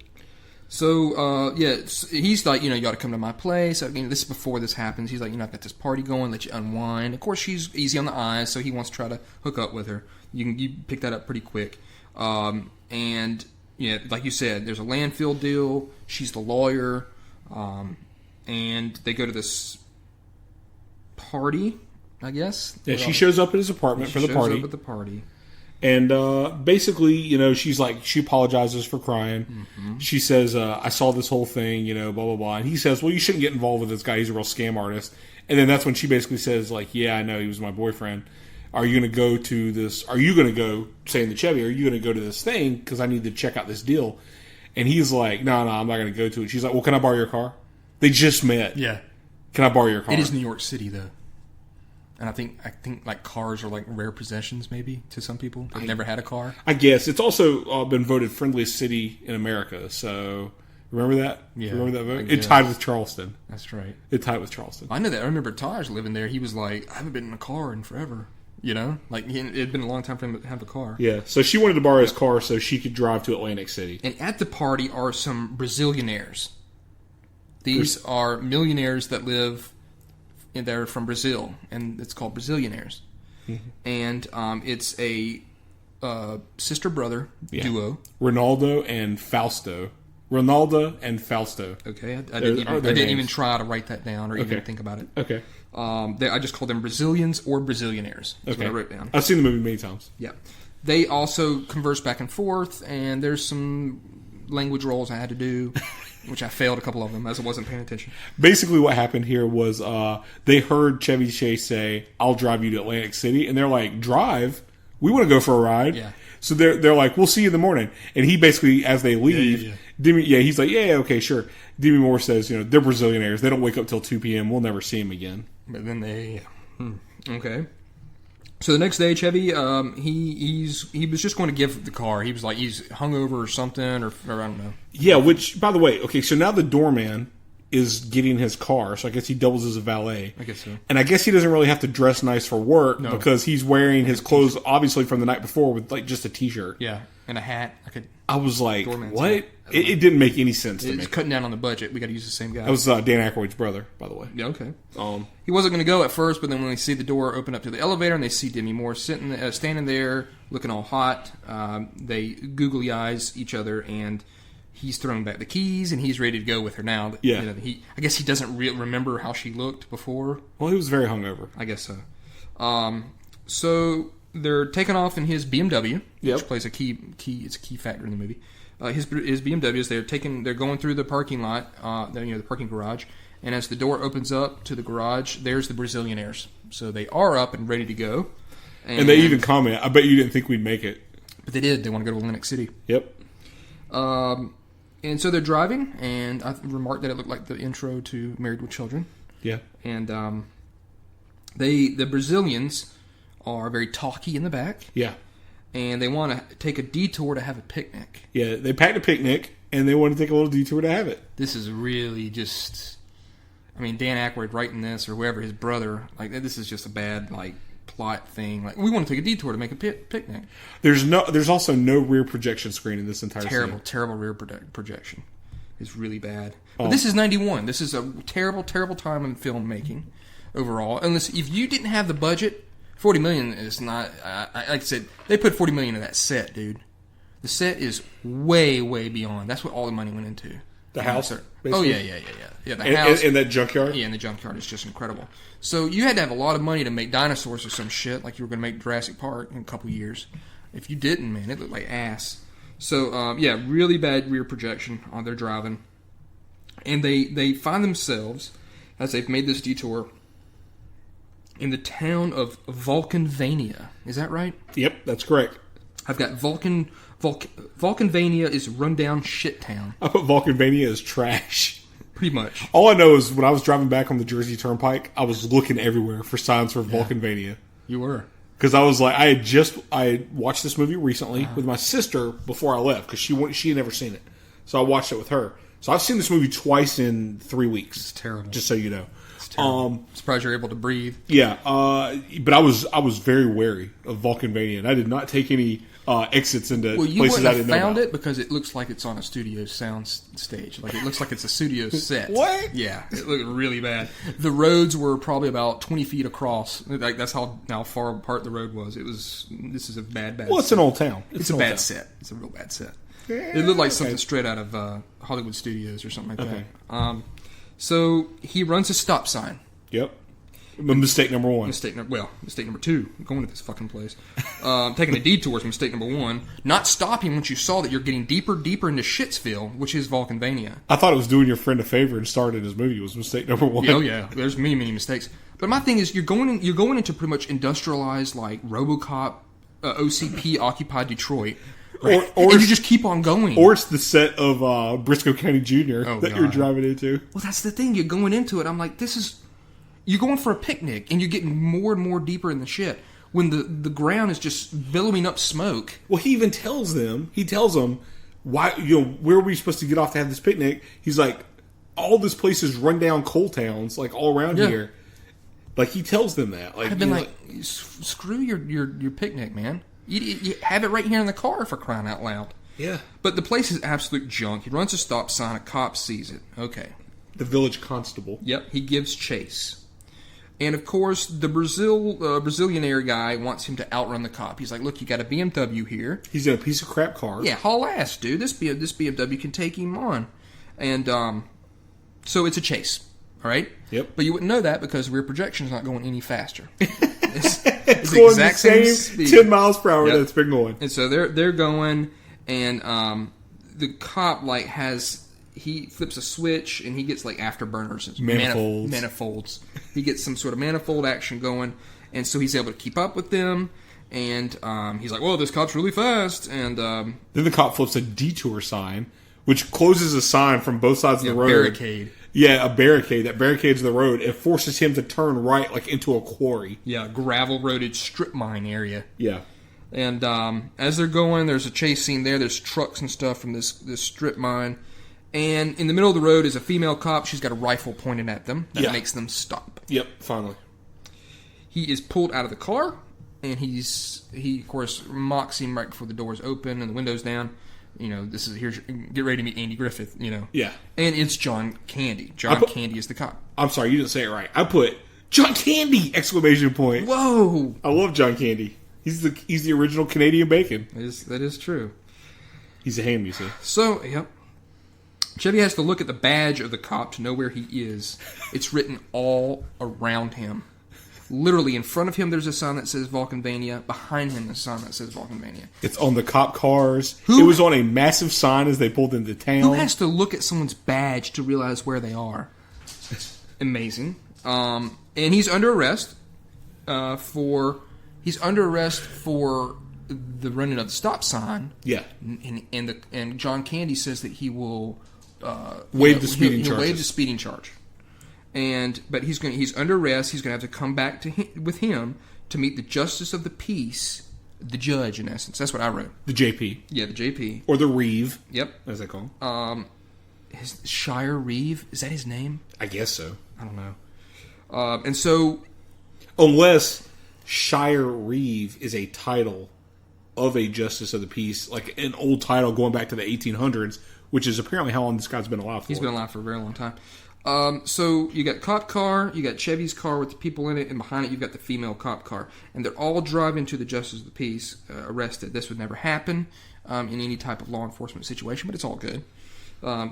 So, he's like, you got to come to my place. This is before this happens. He's like, I've got this party going, let you unwind. Of course, she's easy on the eyes, so he wants to try to hook up with her. You pick that up pretty quick. And, like you said, there's a landfill deal. She's the lawyer. And they go to this party, I guess. Yeah, she shows up at his apartment for the party. She shows up at the party. And basically, she apologizes for crying. Mm-hmm. She says, "I saw this whole thing, blah, blah, blah." And he says, "Well, you shouldn't get involved with this guy. He's a real scam artist." And then that's when she basically says, like, "Yeah, I know. He was my boyfriend. Are you going to go to this? Are you going to go, saying to Chevy, are you going to go to this thing? Because I need to check out this deal." And he's like, no, I'm not going to go to it. She's like, "Well, can I borrow your car?" They just met. Yeah. "Can I borrow your car?" It is New York City, though. And I think like cars are like rare possessions, maybe to some people. They've never had a car. I guess it's also been voted friendliest city in America. So remember that? Yeah, remember that vote? It tied with Charleston. That's right. It tied with Charleston. I know that. I remember Taj living there. He was like, "I haven't been in a car in forever." Like it had been a long time for him to have a car. Yeah. So she wanted to borrow his car so she could drive to Atlantic City. And at the party are some Brazilianaires. These are millionaires that live. They're from Brazil, and it's called Brazilianaires. Mm-hmm. And it's a sister-brother duo. Ronaldo and Fausto. Okay, I didn't even try to write that down or even think about it. Okay. I just call them Brazilians or Brazilianaires. That's what I wrote down. I've seen the movie many times. Yeah. They also converse back and forth, and there's some language roles I had to do, which I failed a couple of them as I wasn't paying attention. Basically what happened here was they heard Chevy Chase say, "I'll drive you to Atlantic City," and they're like, "Drive? We want to go for a ride." Yeah. So they're like, "We'll see you in the morning." And he basically, as they leave, he's like, "Yeah, okay, sure." Demi Moore says, "They're Brazilianaires. They don't wake up till 2 p.m. We'll never see them again." But then okay. So the next day, Chevy, he was just going to give the car. He was like, he's hungover or something, or I don't know. Yeah, which, by the way, okay, so now the doorman is getting his car, so I guess he doubles as a valet. I guess so. And I guess he doesn't really have to dress nice for work No. because he's wearing his clothes, obviously, from the night before with like just a t-shirt. Yeah, and a hat. I was like, Doorman's what? hat. It didn't make any sense to me. It's cutting down on the budget. We got to use the same guy. That was Dan Aykroyd's brother, by the way. Yeah, okay. He wasn't going to go at first, but then when they see the door open up to the elevator and they see Demi Moore standing there, looking all hot, they googly eyes each other, and he's throwing back the keys, and he's ready to go with her now. Yeah. You know, I guess he doesn't remember how she looked before. Well, he was very hungover. I guess so. So they're taking off in his BMW, which plays a key. It's a key factor in the movie. His BMWs. They're going through the parking lot, the parking garage, and as the door opens up to the garage, there's the Brazilianaires. So they are up and ready to go. And they even comment, I bet you didn't think we'd make it. But they did. They want to go to Atlantic City. Yep. And so they're driving, and I remarked that it looked like the intro to Married with Children. Yeah. And the Brazilians are very talky in the back. Yeah. And they want to take a detour to have a picnic. Yeah, they packed a picnic, and they want to take a little detour to have it. This is really just... I mean, Dan Aykroyd writing this, or whoever, his brother, like, this is just a bad, like, plot thing. Like, we want to take a detour to make a picnic. There's also no rear projection screen in this entire scene. Terrible rear projection. It's really bad. But this is 91. This is a terrible, terrible time in filmmaking overall. Unless, if you didn't have the budget... $40 million is not... like I said, they put $40 million in that set, dude. The set is way, way beyond. That's what all the money went into. The house? Basically? Oh, yeah. Yeah, the house. And that junkyard? Yeah, and the junkyard is just incredible. So you had to have a lot of money to make dinosaurs or some shit, like you were going to make Jurassic Park in a couple years. If you didn't, man, it looked like ass. So, really bad rear projection on their driving. And they find themselves, as they've made this detour... in the town of Vulcanvania. Is that right? Yep, that's correct. I've got Vulcanvania is rundown shit town. I put Vulcanvania as trash. Pretty much. All I know is when I was driving back on the Jersey Turnpike, I was looking everywhere for signs for Vulcanvania. You were. Because I was like, I watched this movie recently with my sister before I left, because she had never seen it. So I watched it with her. So I've seen this movie twice in 3 weeks. It's terrible. Just so you know. Surprised you're able to breathe. Yeah, but I was very wary of Vulcanvania, and I did not take any exits into places I didn't know about. Found it because it looks like it's on a studio sound stage. Like it looks like it's a studio set. What? Yeah, it looked really bad. The roads were probably about 20 feet across. Like that's how far apart the road was. This is a bad. Well, it's an old town. It's a bad set. It's a real bad set. Yeah, it looked like something straight out of Hollywood Studios or something like that. So he runs a stop sign. Yep. Mistake number one. Mistake number two. Going to this fucking place. Taking a detour is mistake number one. Not stopping once you saw that you're getting deeper into Shitsville, which is Vulcanvania. I thought it was doing your friend a favor and starting his movie was mistake number one. Oh yeah, there's many mistakes. But my thing is, you're going into pretty much industrialized like RoboCop, OCP occupied Detroit. Right? Or you just keep on going. Or it's the set of Briscoe County Jr. You're driving into. Well, that's the thing. You're going into it. I'm like, you're going for a picnic, and you're getting more and more deeper in the shit when the ground is just billowing up smoke. Well, he even tells them, why, where are we supposed to get off to have this picnic? He's like, all this place is rundown coal towns, like all around here. Like, he tells them that. Like, I've been like, screw your picnic, man. You have it right here in the car for crying out loud. Yeah. But the place is absolute junk. He runs a stop sign. A cop sees it. Okay. The village constable. Yep. He gives chase. And, of course, the Brazilianaire guy wants him to outrun the cop. He's like, look, you got a BMW here. He's in a piece of crap car. Yeah, haul ass, dude. This BMW can take him on. And so it's a chase. All right? Yep. But you wouldn't know that because rear projection is not going any faster. It's the exact same speed. 10 miles per hour that's been going. And so they're going, and the cop he flips a switch and he gets like afterburners, manifolds. He gets some sort of manifold action going, and so he's able to keep up with them. And he's like, "Whoa, this cop's really fast!" And then the cop flips a detour sign, which closes a sign from both sides of the road. Barricade. Yeah, a barricade that barricades the road. It forces him to turn right, like into a quarry. Yeah, gravel-roaded strip mine area. Yeah. And as they're going, there's a chase scene there. There's trucks and stuff from this strip mine. And in the middle of the road is a female cop. She's got a rifle pointed at them. That makes them stop. Yep, finally. He is pulled out of the car, and he of course mocks him right before the doors open and the windows down. You know, get ready to meet Andy Griffith. You know, yeah, and it's John Candy. John Candy is the cop. I'm sorry, you didn't say it right. I put John Candy! Exclamation point. Whoa! I love John Candy. He's the original Canadian bacon. That is true. He's a ham, you see. So, yep. Chevy has to look at the badge of the cop to know where he is. It's written all around him. Literally, in front of him, there's a sign that says Vulcanvania. Behind him, there's a sign that says Vulcanvania. It's on the cop cars. It was on a massive sign as they pulled into town. Who has to look at someone's badge to realize where they are? Amazing. And he's under arrest for the running of the stop sign. Yeah. And John Candy says that he will waive the speeding charge. He'll waive the speeding charge. But he's under arrest. He's going to have to come back with him to meet the justice of the peace, the judge, in essence. That's what I wrote. The JP. Yeah, the JP. Or the Reeve. Yep. As they call him. His Shire Reeve? Is that his name? I guess so. I don't know. And so... Unless Shire Reeve is a title of a justice of the peace, like an old title going back to the 1800s, which is apparently how long this guy's been alive for. He's been alive for a very long time. So you got cop car, you got Chevy's car with the people in it, and behind it you've got the female cop car. And they're all driving to the justice of the peace, arrested. This would never happen in any type of law enforcement situation, but it's all good.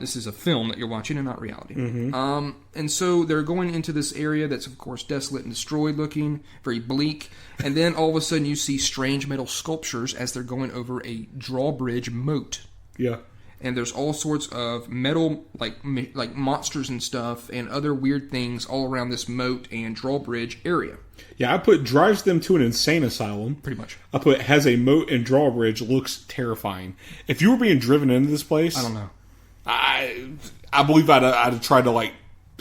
This is a film that you're watching and not reality. Mm-hmm. And so they're going into this area that's, of course, desolate and destroyed looking, very bleak. And then all of a sudden you see strange metal sculptures as they're going over a drawbridge moat. Yeah. And there's all sorts of metal, like monsters and stuff, and other weird things all around this moat and drawbridge area. Yeah, I put drives them to an insane asylum. Pretty much. I put has a moat and drawbridge, looks terrifying. If you were being driven into this place, I don't know. I believe I'd have tried to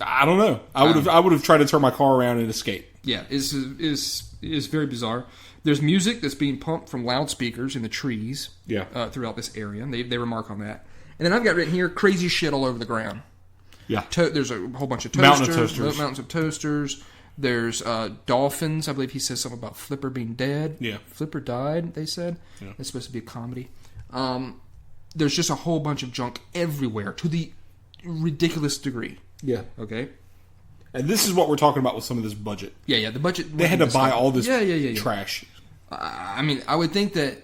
I don't know. I would have tried to turn my car around and escape. Yeah, is very bizarre. There's music that's being pumped from loudspeakers in the trees. Yeah. Throughout this area, and they remark on that. And then I've got written here crazy shit all over the ground. Yeah. There's a whole bunch of toasters. Mountains of toasters. There's dolphins. I believe he says something about Flipper being dead. Yeah. Flipper died, they said. Yeah. It's supposed to be a comedy. There's just a whole bunch of junk everywhere to the ridiculous degree. Yeah. Okay. And this is what we're talking about with some of this budget. Yeah, the budget. They had to buy all this trash. I mean, I would think that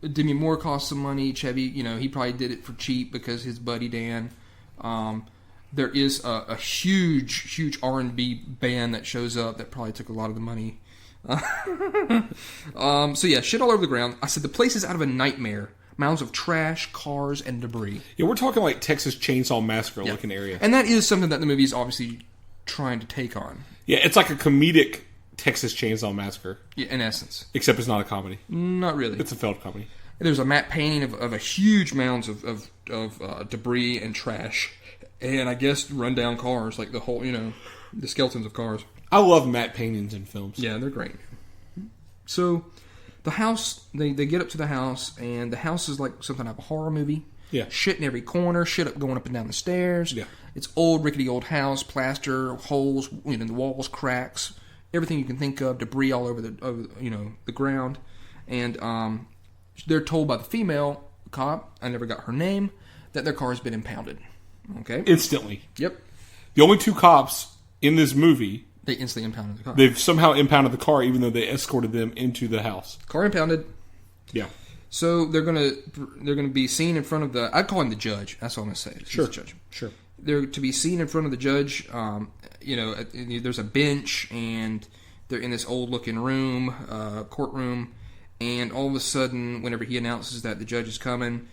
Demi Moore cost some money. Chevy, he probably did it for cheap because his buddy Dan. There is a huge R&B band that shows up that probably took a lot of the money. So yeah, shit all over the ground. I said the place is out of a nightmare. Mounds of trash, cars, and debris. Yeah, we're talking like Texas Chainsaw Massacre looking area. And that is something that the movie is obviously trying to take on. Yeah, it's like a comedic Texas Chainsaw Massacre. Yeah, in essence. Except it's not a comedy. Not really. It's a failed comedy. There's a matte painting of a huge mounds of debris and trash. And I guess rundown cars, like the whole, the skeletons of cars. I love matte paintings in films. Yeah, they're great. So, the house, they get up to the house, and the house is like something out of a horror movie. Yeah. Shit in every corner, shit going up and down the stairs. Yeah. It's old, rickety old house, plaster, holes, the walls, cracks, everything you can think of, debris all over the ground. And they're told by the female cop, I never got her name, that their car has been impounded. Okay? Instantly. Yep. The only two cops in this movie... They instantly impounded the car. They've somehow impounded the car, even though they escorted them into the house. Car impounded. Yeah. So they're gonna be seen in front of the... I'd call him the judge. That's all I'm gonna say. Sure. The judge. Sure. They're to be seen in front of the judge. There's a bench, and they're in this old-looking room, courtroom, and all of a sudden, whenever he announces that the judge is coming,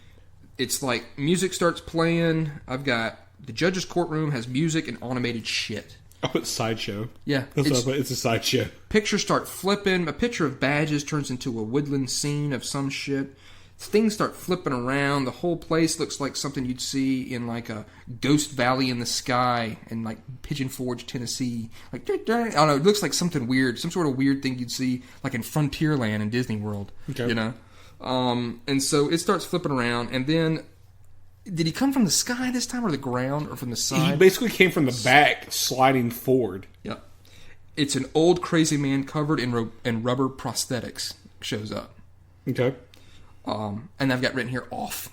it's like music starts playing. I've got the judge's courtroom has music and automated shit. I put sideshow. Yeah. That's what I put. It's a sideshow. Pictures start flipping. A picture of badges turns into a woodland scene of some shit. Things start flipping around. The whole place looks like something you'd see in like a Ghost Valley in the Sky in like Pigeon Forge, Tennessee. Like, I don't know. It looks like something weird. Some sort of weird thing you'd see like in Frontierland in Disney World. Okay. And so it starts flipping around, and then Did he come from the sky this time, or the ground, or from the side? He basically came from the back, sliding forward. Yep. It's an old crazy man covered in rubber prosthetics shows up. Okay. And I've got written here off.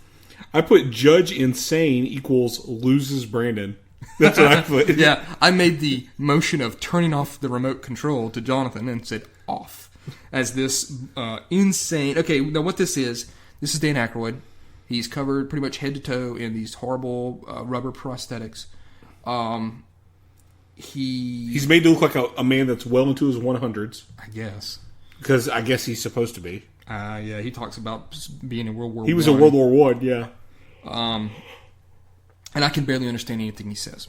I put Judge Insane equals loses Brandon. That's what I put. Yeah, I made the motion of turning off the remote control to Jonathan and said off. As this insane... Okay, now what this is Dan Aykroyd. He's covered pretty much head to toe in these horrible rubber prosthetics. He's made to look like a man that's well into his 100s. I guess. Because I guess he's supposed to be. Yeah, he talks about being in World War I. He was in World War I, yeah. And I can barely understand anything he says.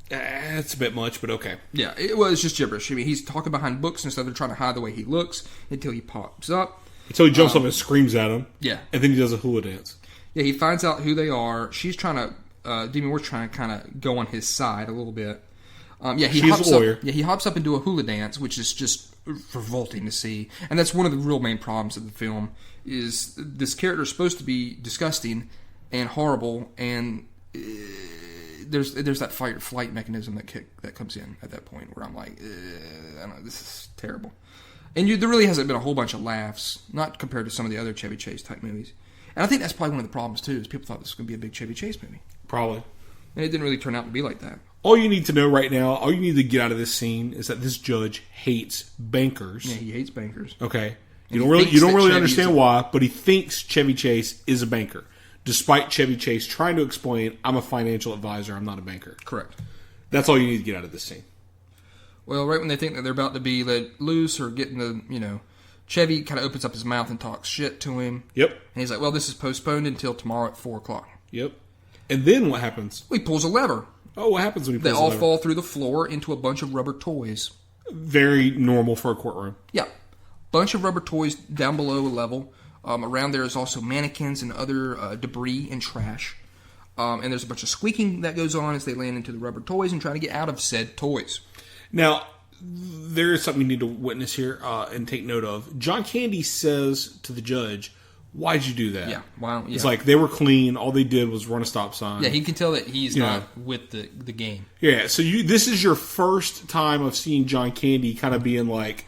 That's a bit much, but okay. Yeah, it was just gibberish. I mean, he's talking behind books and stuff. They're trying to hide the way he looks until he pops up. Until he jumps up and screams at him. Yeah. And then he does a hula dance. Yeah, he finds out who they are. She's trying to... Demi Moore's trying to kind of go on his side a little bit. She's a lawyer. He hops up into a hula dance, which is just revolting to see. And that's one of the real main problems of the film, is this character is supposed to be disgusting and horrible, and there's that fight or flight mechanism that comes in at that point where I'm like, I don't know, this is terrible. And there really hasn't been a whole bunch of laughs, not compared to some of the other Chevy Chase type movies. And I think that's probably one of the problems too, is people thought this was going to be a big Chevy Chase movie. Probably. And it didn't really turn out to be like that. All you need to know right now, all you need to get out of this scene is that this judge hates bankers. Yeah, he hates bankers. Okay. You don't really understand why, but he thinks Chevy Chase is a banker. Despite Chevy Chase trying to explain, I'm a financial advisor, I'm not a banker. Correct. That's all you need to get out of this scene. Well, right when they think that they're about to be let loose or getting the, Chevy kind of opens up his mouth and talks shit to him. Yep. And he's like, well, this is postponed until tomorrow at 4 o'clock. Yep. And then what happens? Well, he pulls a lever. Oh, what happens when he pulls a lever? They all fall through the floor into a bunch of rubber toys. Very normal for a courtroom. Yeah. Bunch of rubber toys down below a level. Around there is also mannequins and other debris and trash. And there's a bunch of squeaking that goes on as they land into the rubber toys and try to get out of said toys. Now, there is something you need to witness here and take note of. John Candy says to the judge, why'd you do that? Yeah, wow. Yeah. It's like they were clean. All they did was run a stop sign. Yeah, he can tell that he's not with the game. Yeah, so this is your first time of seeing John Candy kind of being like,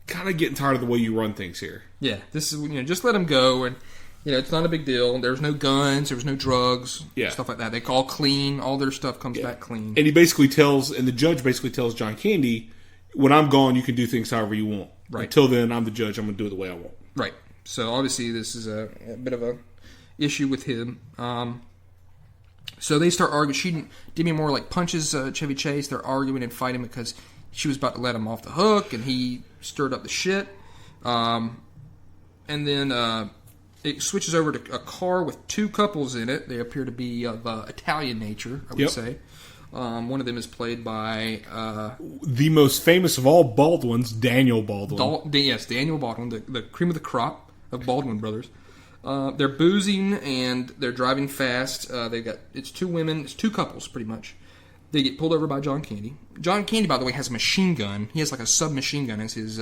kind of getting tired of the way you run things here. Yeah, this is, just let him go, and it's not a big deal. There was no guns, there was no drugs, stuff like that. They all clean, all their stuff comes back clean. And the judge basically tells John Candy, when I'm gone, you can do things however you want. Right. Until then, I'm the judge. I'm going to do it the way I want. Right. So obviously this is a bit of a issue with him. So they start arguing. Demi Moore punches Chevy Chase. They're arguing and fighting because she was about to let him off the hook, and he stirred up the shit. And then it switches over to a car with two couples in it. They appear to be of Italian nature, I would say. One of them is played by... the most famous of all Baldwins, Daniel Baldwin. Yes, Daniel Baldwin, the cream of the crop of Baldwin brothers. They're boozing and they're driving fast. It's two women, it's two couples pretty much. They get pulled over by John Candy. John Candy, by the way, has a machine gun. He has a submachine gun as his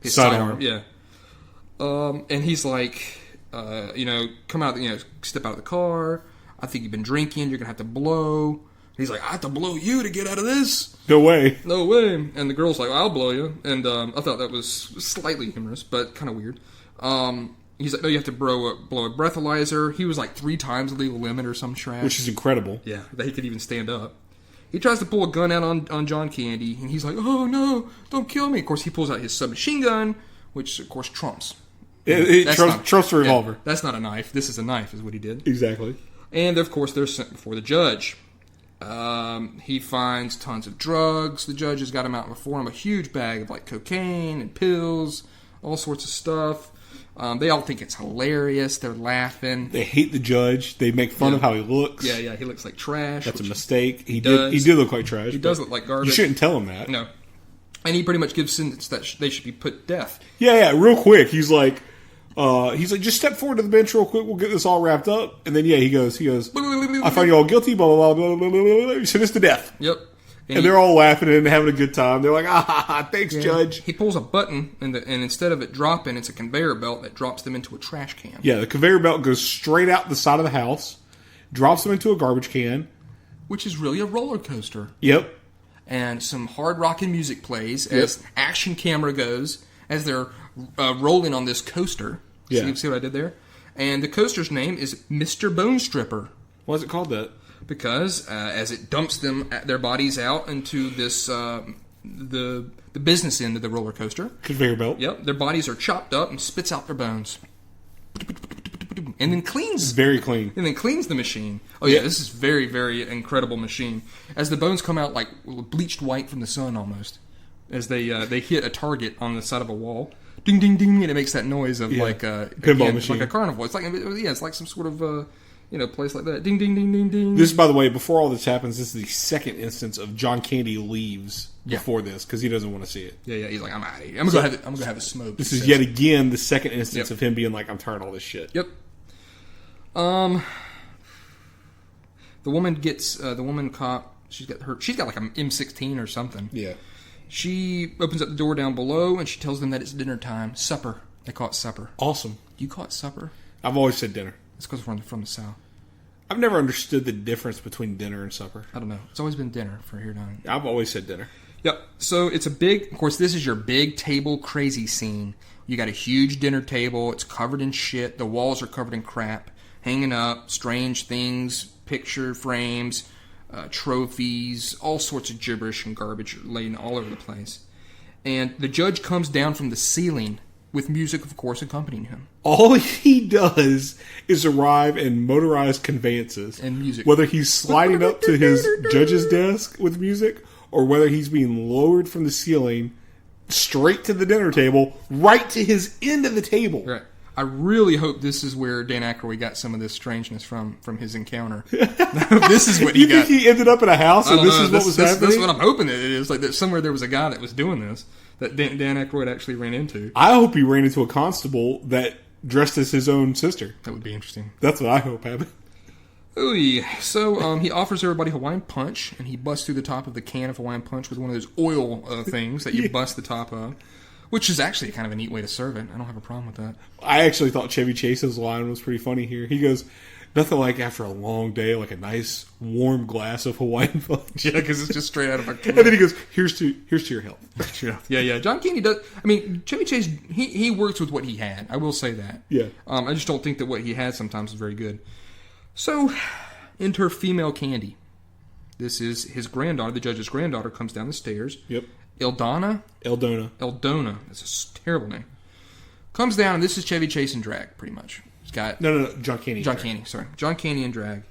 sidearm. Yeah. And he's like, come out, step out of the car. I think you've been drinking. You're going to have to blow. He's like, I have to blow you to get out of this? No way. No way. And the girl's like, I'll blow you. And I thought that was slightly humorous, but kind of weird. He's like, no, you have to blow a breathalyzer. He was 3 times the legal limit or some trash. Which is incredible. Yeah, that he could even stand up. He tries to pull a gun out on John Candy, and he's like, oh, no, don't kill me. Of course, he pulls out his submachine gun, which, of course, trumps. Trumps the revolver. Yeah, that's not a knife. This is a knife, is what he did. Exactly. And, of course, they're sent before the judge. He finds tons of drugs. The judge has got him out before him, a huge bag of cocaine and pills, all sorts of stuff. They all think it's hilarious. They're laughing. They hate the judge. They make fun of how he looks. Yeah, he looks like trash. That's a mistake. He did look like trash. He does look like garbage. You shouldn't tell him that. No. And he pretty much gives sentence that they should be put to death. Yeah, real quick. He's like, just step forward to the bench real quick. We'll get this all wrapped up. And then, he goes, I find you all guilty, blah, blah, blah, blah, blah, blah, blah. Sentence to death. Yep. And they're all laughing and having a good time. They're like, thanks, Judge. He pulls a button, and instead of it dropping, it's a conveyor belt that drops them into a trash can. Yeah, the conveyor belt goes straight out the side of the house. drops them into a garbage can. Which is really a roller coaster. Yep. And some hard rocking music plays as action camera goes as they're rolling on this coaster. Yeah. See what I did there? And the coaster's name is Mr. Bone Stripper. Why is it called that? Because as it dumps their bodies out into this the business end of the roller coaster. Conveyor belt. Yep. Their bodies are chopped up and spits out their bones. And then cleans. Very clean. And then cleans the machine. Oh yeah, this is very, very incredible machine. As the bones come out like bleached white from the sun almost. As they hit a target on the side of a wall. Ding, ding, ding, and it makes that noise of like a pinball machine. Like a carnival. It's like it's like some sort of place like that. Ding, ding, ding, ding, ding. This, by the way, before all this happens, this is the second instance of John Candy leaves before this because he doesn't want to see it. Yeah. He's like, I'm out of here. I'm gonna have a smoke. This is yet again the second instance of him being like, I'm tired of all this shit. Yep. The woman gets the woman cop. She's got like an M16 or something. Yeah. She opens up the door down below and she tells them that it's dinner time. Supper. They call it supper. Awesome. You call it supper? I've always said dinner. It's because we're from the South. I've never understood the difference between dinner and supper. I don't know. It's always been dinner for here now. I've always said dinner. Yep. So it's a big. Of course, this is your big table crazy scene. You got a huge dinner table. It's covered in shit. The walls are covered in crap. Hanging up, strange things, picture frames, trophies, all sorts of gibberish and garbage laying all over the place. And the judge comes down from the ceiling with music, of course, accompanying him. All he does is arrive in motorized conveyances. And music. Whether he's sliding up to his judge's desk with music, or whether he's being lowered from the ceiling straight to the dinner table, right to his end of the table. Right. I really hope this is where Dan Aykroyd got some of this strangeness from his encounter. This is what he got. You think he ended up in a house and this is what was happening? That's what I'm hoping it is. Like that somewhere there was a guy that was doing this that Dan Aykroyd actually ran into. I hope he ran into a constable that dressed as his own sister. That would be interesting. That's what I hope happened. Ooh, so he offers everybody Hawaiian Punch, and he busts through the top of the can of Hawaiian Punch with one of those oil things that you bust the top of. Which is actually kind of a neat way to serve it. I don't have a problem with that. I actually thought Chevy Chase's line was pretty funny here. He goes, nothing like after a long day, like a nice warm glass of Hawaiian Punch. Yeah, because it's just straight out of a can. And then he goes, here's to your health. Yeah. John Candy does. I mean, Chevy Chase, he works with what he had. I will say that. Yeah. I just don't think that what he had sometimes is very good. So, enter female Candy. This is his granddaughter. The judge's granddaughter comes down the stairs. Yep. Eldona. That's a terrible name. Comes down, and this is Chevy Chase in drag, pretty much. He's got no, John Candy. John Candy in drag.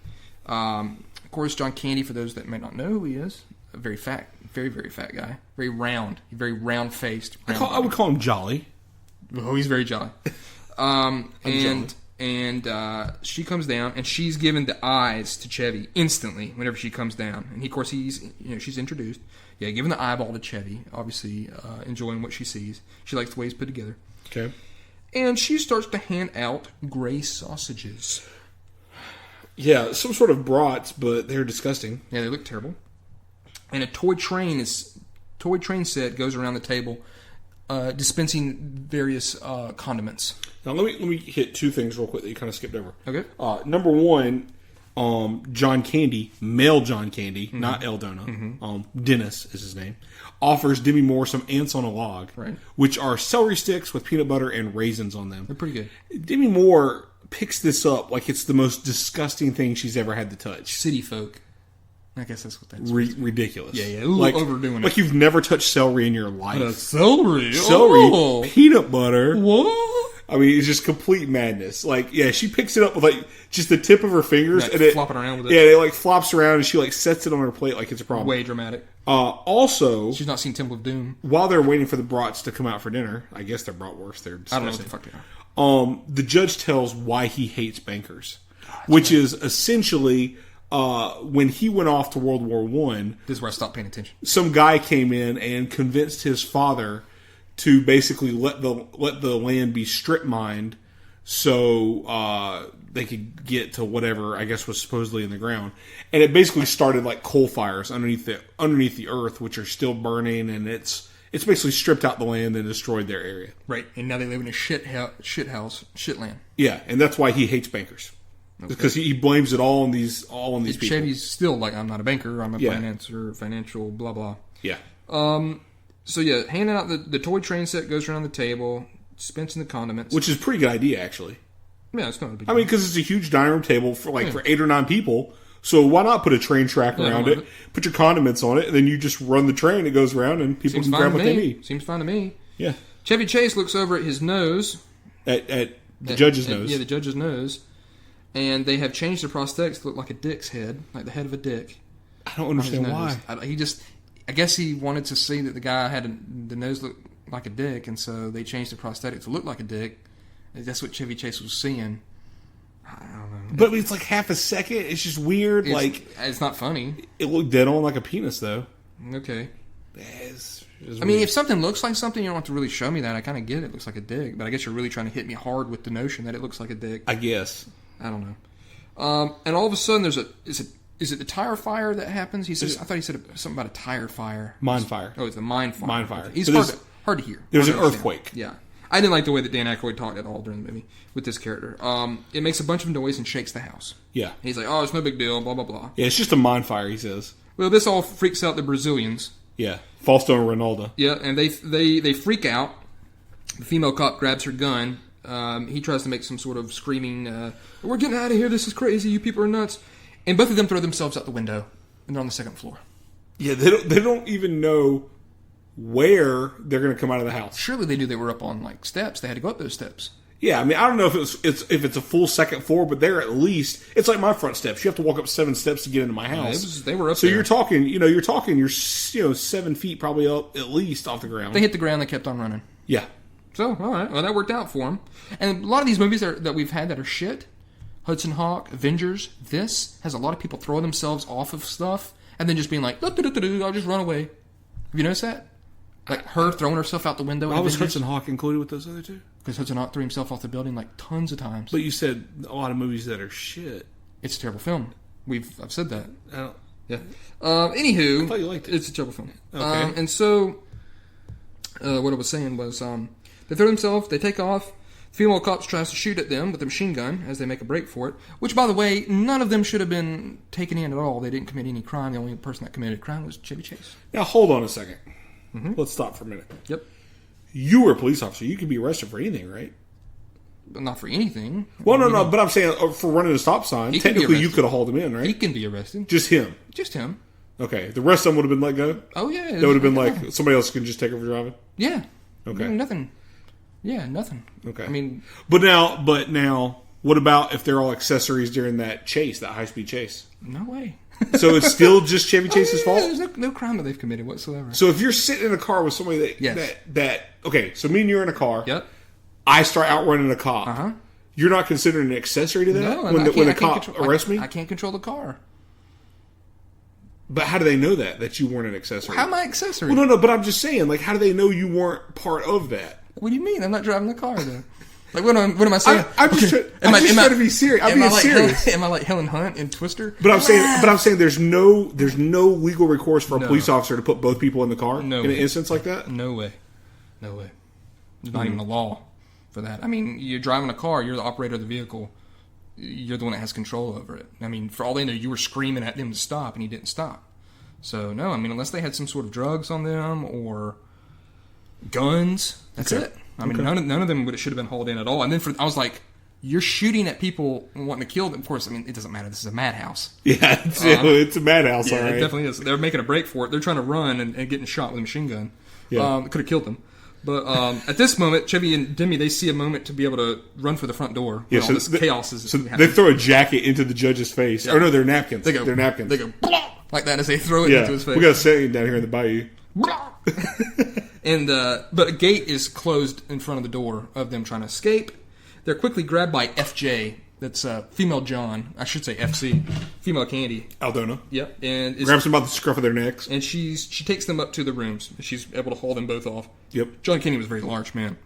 Of course, John Candy, for those that may not know who he is, a very fat, very, very fat guy. Very round faced. I would call him jolly. Oh, he's very jolly. And she comes down, and she's given the eyes to Chevy instantly whenever she comes down. And of course, she's introduced. Yeah, giving the eyeball to Chevy, obviously enjoying what she sees. She likes the way he's put together. Okay. And she starts to hand out gray sausages. Yeah, some sort of brats, but they're disgusting. Yeah, they look terrible. And a toy train set goes around the table, dispensing various condiments. Now let me hit two things real quick that you kind of skipped over. Okay. Number one, John Candy, male John Candy, not Eldona, Dennis is his name, offers Demi Moore some ants on a log, right, which are celery sticks with peanut butter and raisins on them. They're pretty good. Demi Moore picks this up like it's the most disgusting thing she's ever had to touch. City folk. I guess that's what that's ridiculous. Yeah, like overdoing it. Like you've never touched celery in your life. Celery, peanut butter. What? I mean, it's just complete madness. Like, yeah, she picks it up with like just the tip of her fingers, and it flopping around with it. Yeah, it like flops around, and she like sets it on her plate like it's a problem. Way dramatic. Also, she's not seen Temple of Doom. While they're waiting for the brats to come out for dinner, I guess they're bratwurst. They're disgusting. I don't know what the fuck they are. The judge tells why he hates bankers, which is essentially when he went off to World War I. This is where I stopped paying attention. Some guy came in and convinced his father to basically let the land be strip mined so they could get to whatever I guess was supposedly in the ground, and it basically started like coal fires underneath the earth, which are still burning, and it's basically stripped out the land and destroyed their area. Right, and now they live in a shit land. Yeah, and that's why he hates bankers. Because he blames it all on these people. Chevy's still like, I'm not a banker, I'm a financial blah blah. Yeah. So yeah, handing out the toy train set, goes around the table, dispensing the condiments. Which is a pretty good idea, actually. Yeah, it's not a big deal. I mean, because it's a huge dining room table for 8 or 9 people. So why not put a train track around it, put your condiments on it, and then you just run the train, it goes around, and people can grab what they need. Seems fine to me. Yeah. Chevy Chase looks over at his nose. At the judge's nose. Yeah, the judge's nose. And they have changed the prosthetics to look like a dick's head, like the head of a dick. I don't understand why. I guess he wanted to see that the guy had the nose look like a dick, and so they changed the prosthetic to look like a dick. That's what Chevy Chase was seeing. I don't know. But it's like half a second. It's just weird. It's not funny. It looked dead on like a penis, though. Okay. It's I mean, if something looks like something, you don't have to really show me that. I kind of get it. It looks like a dick. But I guess you're really trying to hit me hard with the notion that it looks like a dick. I guess. I don't know. And all of a sudden, is it the tire fire that happens? I thought he said something about a tire fire. Mine fire. Oh, it's the mine fire. Mine fire. He's hard to hear. There's an earthquake. Yeah. I didn't like the way that Dan Aykroyd talked at all during the movie with this character. It makes a bunch of noise and shakes the house. Yeah. He's like, oh, it's no big deal, blah, blah, blah. Yeah, it's just a mine fire, he says. Well, this all freaks out the Brazilians. Yeah. Fausto and Ronaldo. Yeah, and they freak out. The female cop grabs her gun. He tries to make some sort of screaming, we're getting out of here, this is crazy, you people are nuts. And both of them throw themselves out the window, and they're on the second floor. Yeah, they don't even know where they're going to come out of the house. Surely they knew they were up on steps. They had to go up those steps. Yeah, I mean, I don't know if it's a full second floor, but they're at least, it's like my front steps. You have to walk up 7 steps to get into my house. They were up. So there. you're 7 feet probably up at least off the ground. They hit the ground. They kept on running. Yeah. So all right, well that worked out for them. And a lot of these movies that we've had that are shit, Hudson Hawk, Avengers, this has a lot of people throwing themselves off of stuff and then just being like, I'll just run away. Have you noticed that? Like her throwing herself out the window. Why was Hudson Hawk included with those other two? Because Hudson Hawk threw himself off the building tons of times. But you said a lot of movies that are shit. It's a terrible film. I've said that. I don't. Yeah. Anywho, I thought you liked it. It's a terrible film. Okay. And so, what I was saying was, they throw themselves. They take off. The female cops tries to shoot at them with a machine gun as they make a break for it. Which, by the way, none of them should have been taken in at all. They didn't commit any crime. The only person that committed a crime was Chevy Chase. Now hold on a second. Mm-hmm. Let's stop for a minute. Yep. You were a police officer. You could be arrested for anything, right? But not for anything. Well, no. But I'm saying for running a stop sign, technically you could have hauled him in, right? He can be arrested. Just him. Just him. Okay. The rest of them would have been let go? Oh, yeah. That would have been like somebody else can just take over driving? Yeah. Okay. Nothing. Yeah, nothing. Okay. I mean... But now, what about if they're all accessories during that chase, that high-speed chase? No way. So it's still just Chevy Chase's fault? There's no crime that they've committed whatsoever. So if you're sitting in a car with somebody that okay, so me and you're in a car. Yep. I start outrunning a cop. Uh-huh. You're not considered an accessory to that No, when the cop arrests me? I can't control the car. But how do they know that you weren't an accessory? How am I accessory? Well, no, but I'm just saying, how do they know you weren't part of that? What do you mean? I'm not driving the car, then. What am I saying? I'm just trying to be serious. I'm being serious. Am I like Helen Hunt in Twister? But I'm saying there's no legal recourse for a police officer to put both people in the car in an instance like that? No way. There's not even a law for that. I mean, you're driving a car, you're the operator of the vehicle. You're the one that has control over it. I mean, for all they know, you were screaming at him to stop, and he didn't stop. So, no, I mean, unless they had some sort of drugs on them or guns, that's it. I mean, none of them should have been hauled in at all. And then I was like, you're shooting at people and wanting to kill them. Of course, I mean, it doesn't matter. This is a madhouse. Yeah, it's a madhouse, yeah, all right. It definitely is. They're making a break for it. They're trying to run and getting shot with a machine gun. Yeah. It could have killed them. But at this moment, Chevy and Demi, they see a moment to be able to run for the front door. Yeah, so this chaos is happening. They throw a jacket into the judge's face. Yeah. Or no, they're napkins. They're napkins. They go like that as they throw it into his face. We got a saying down here in the bayou. And but a gate is closed in front of the door of them trying to escape. They're quickly grabbed by FJ. That's female John. I should say FC. Female Candy. Aldona. Yep. And grabs them by the scruff of their necks. And she takes them up to the rooms. She's able to haul them both off. Yep. John Candy was a very large man.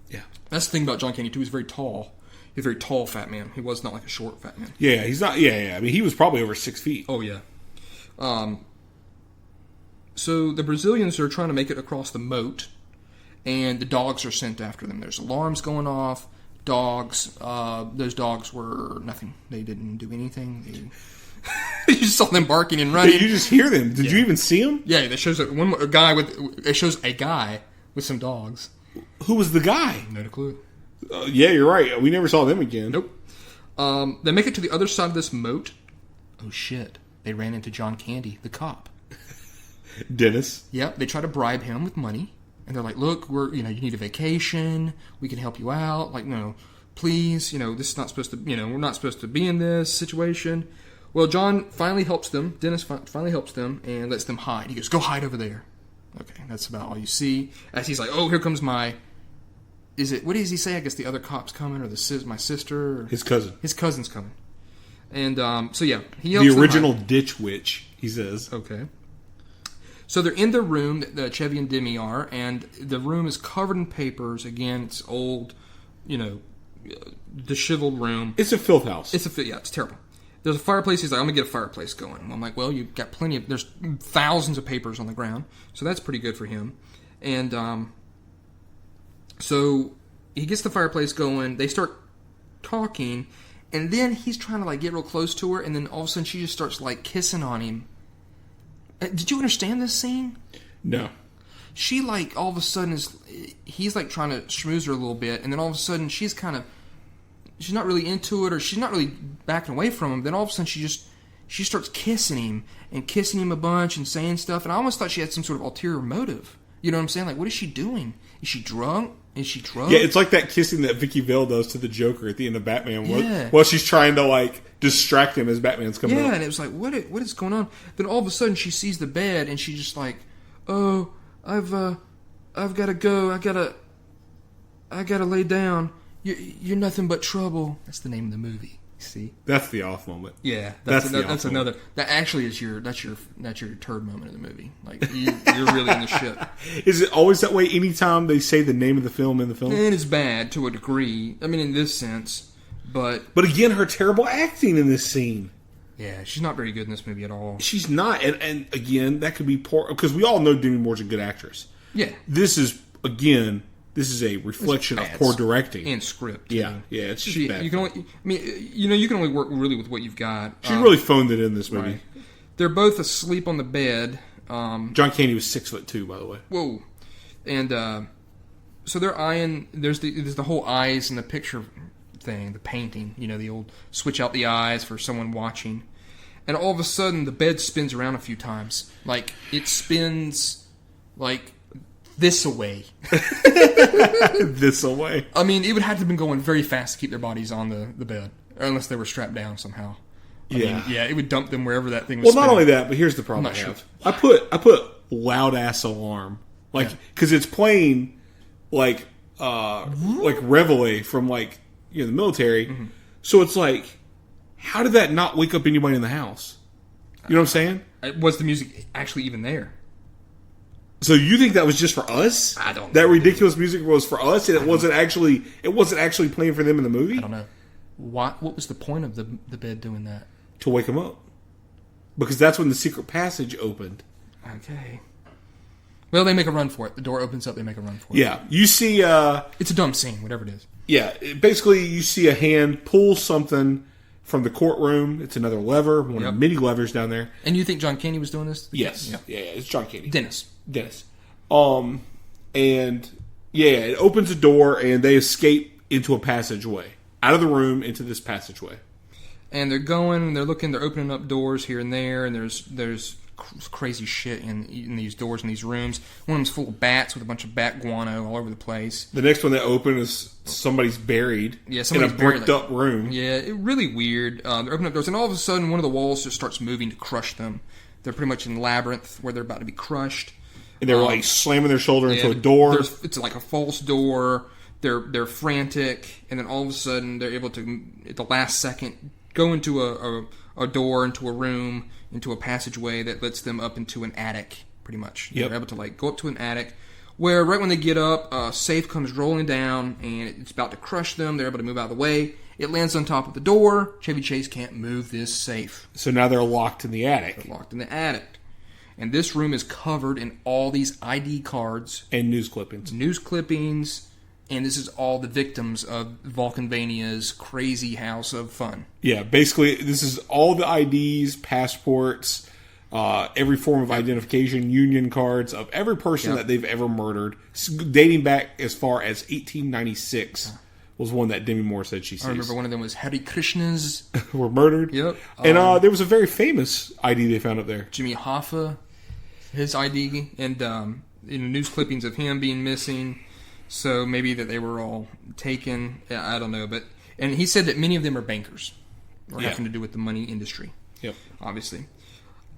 Yeah. That's the thing about John Candy too. He's very tall. He's a very tall fat man. He was not like a short fat man. Yeah, he's not. Yeah. I mean, he was probably over 6 feet. Oh yeah. So the Brazilians are trying to make it across the moat, and the dogs are sent after them. There's alarms going off. dogs. Those dogs were nothing. They didn't do anything. You just saw them barking and running. You just hear them. Did you even see them? Yeah, that shows a guy with some dogs. Who was the guy? No clue. Yeah, you're right. We never saw them again. Nope. They make it to the other side of this moat. Oh shit! They ran into John Candy, the cop. Dennis. Yep. They try to bribe him with money, and they're like, "Look, you need a vacation. We can help you out. Like, no, please. This is not supposed to. We're not supposed to be in this situation." Well, John finally helps them. Dennis finally helps them and lets them hide. He goes, "Go hide over there." Okay, that's about all you see. As he's like, "Oh, here comes my." What does he say? I guess the other cop's coming, or my sister, or his cousin. His cousin's coming, and so yeah, he helps the original them hide. ditch witch. He says. Okay. So they're in the room that Chevy and Demi are, and the room is covered in papers. Again, it's old, disheveled room. It's a filth house. It's terrible. There's a fireplace. He's like, "I'm gonna get a fireplace going." And I'm like, "Well, you've got there's thousands of papers on the ground, so that's pretty good for him." And so he gets the fireplace going. They start talking, and then he's trying to get real close to her, and then all of a sudden she just starts kissing on him. Did you understand this scene? No. She all of a sudden he's trying to schmooze her a little bit, and then all of a sudden she's not really into it, or she's not really backing away from him. Then all of a sudden she starts kissing him a bunch and saying stuff, and I almost thought she had some sort of ulterior motive. You know what I'm saying? What is she doing? Is she drunk? Yeah, it's like that kissing that Vicky Vale does to the Joker at the end of Batman. Yeah. While she's trying to distract him as Batman's coming up. Yeah, and it was what is going on? Then all of a sudden she sees the bed, and she's just like, "Oh, I've got to go. I gotta lay down. You're nothing but trouble." That's the name of the movie. See, that's the off moment. Yeah, that's another. That actually is your turd moment of the movie. You're really in the shit. Is it always that way? Anytime they say the name of the film in the film, it is bad to a degree. I mean, in this sense, but again, her terrible acting in this scene. Yeah, she's not very good in this movie at all. She's not, and again, that could be poor because we all know Demi Moore's a good actress. Yeah, this is a reflection of poor directing and script. Yeah, it's just bad. You can only, you can only work really with what you've got. She really phoned it in this movie. Right. They're both asleep on the bed. John Candy was 6'2", by the way. Whoa, and so they're eyeing. There's the whole eyes in the picture thing, the painting. The old switch out the eyes for someone watching, and all of a sudden the bed spins around a few times. It spins this away. This away. I mean, it would have to have been going very fast to keep their bodies on the bed, or unless they were strapped down somehow. I mean, it would dump them wherever that thing was. Well, not only that, but here's the problem I have. I put loud ass alarm, because it's playing like reveille from the military. Mm-hmm. So it's how did that not wake up anybody in the house? You know what I'm saying? Was the music actually even there? So you think that was just for us? I don't know. That ridiculous music was for us, and it wasn't actually playing for them in the movie? I don't know. What was the point of the bed doing that? To wake them up. Because that's when the secret passage opened. Okay. Well, they make a run for it. The door opens up, they make a run for it. Yeah. You see... it's a dumb scene, whatever it is. Yeah. Basically, you see a hand pull something from the courtroom. It's another lever, one of the many levers down there. And you think John Candy was doing this? Yes. Yeah, it's John Candy. Dennis. And it opens a door and they escape into a passageway. Out of the room into this passageway. And they're going, they're opening up doors here and there, and there's crazy shit in these doors in these rooms. One of them's full of bats with a bunch of bat guano all over the place. The next one that opened is somebody's buried in a bricked up room. Yeah, really weird. They're opening up doors, and all of a sudden one of the walls just starts moving to crush them. They're pretty much in labyrinth where they're about to be crushed. And they're slamming their shoulder into a door. It's like a false door. They're frantic, and then all of a sudden they're able to, at the last second, go into a door, into a room, into a passageway that lets them up into an attic, pretty much. Yep. They're able to go up to an attic, where right when they get up, a safe comes rolling down, and it's about to crush them. They're able to move out of the way. It lands on top of the door. Chevy Chase can't move this safe. So now they're locked in the attic. They're locked in the attic. And this room is covered in all these ID cards. And news clippings. And this is all the victims of Vulcanvania's crazy house of fun. Yeah, basically, this is all the IDs, passports, every form of identification, union cards of every person that they've ever murdered, dating back as far as 1896 was one that Demi Moore said she sees. I remember one of them was Hare Krishnas. Were murdered. Yep. And there was a very famous ID they found up there. Jimmy Hoffa, his ID, and news clippings of him being missing. So maybe that they were all taken. I don't know. And he said that many of them are bankers or having to do with the money industry. Yep. Obviously.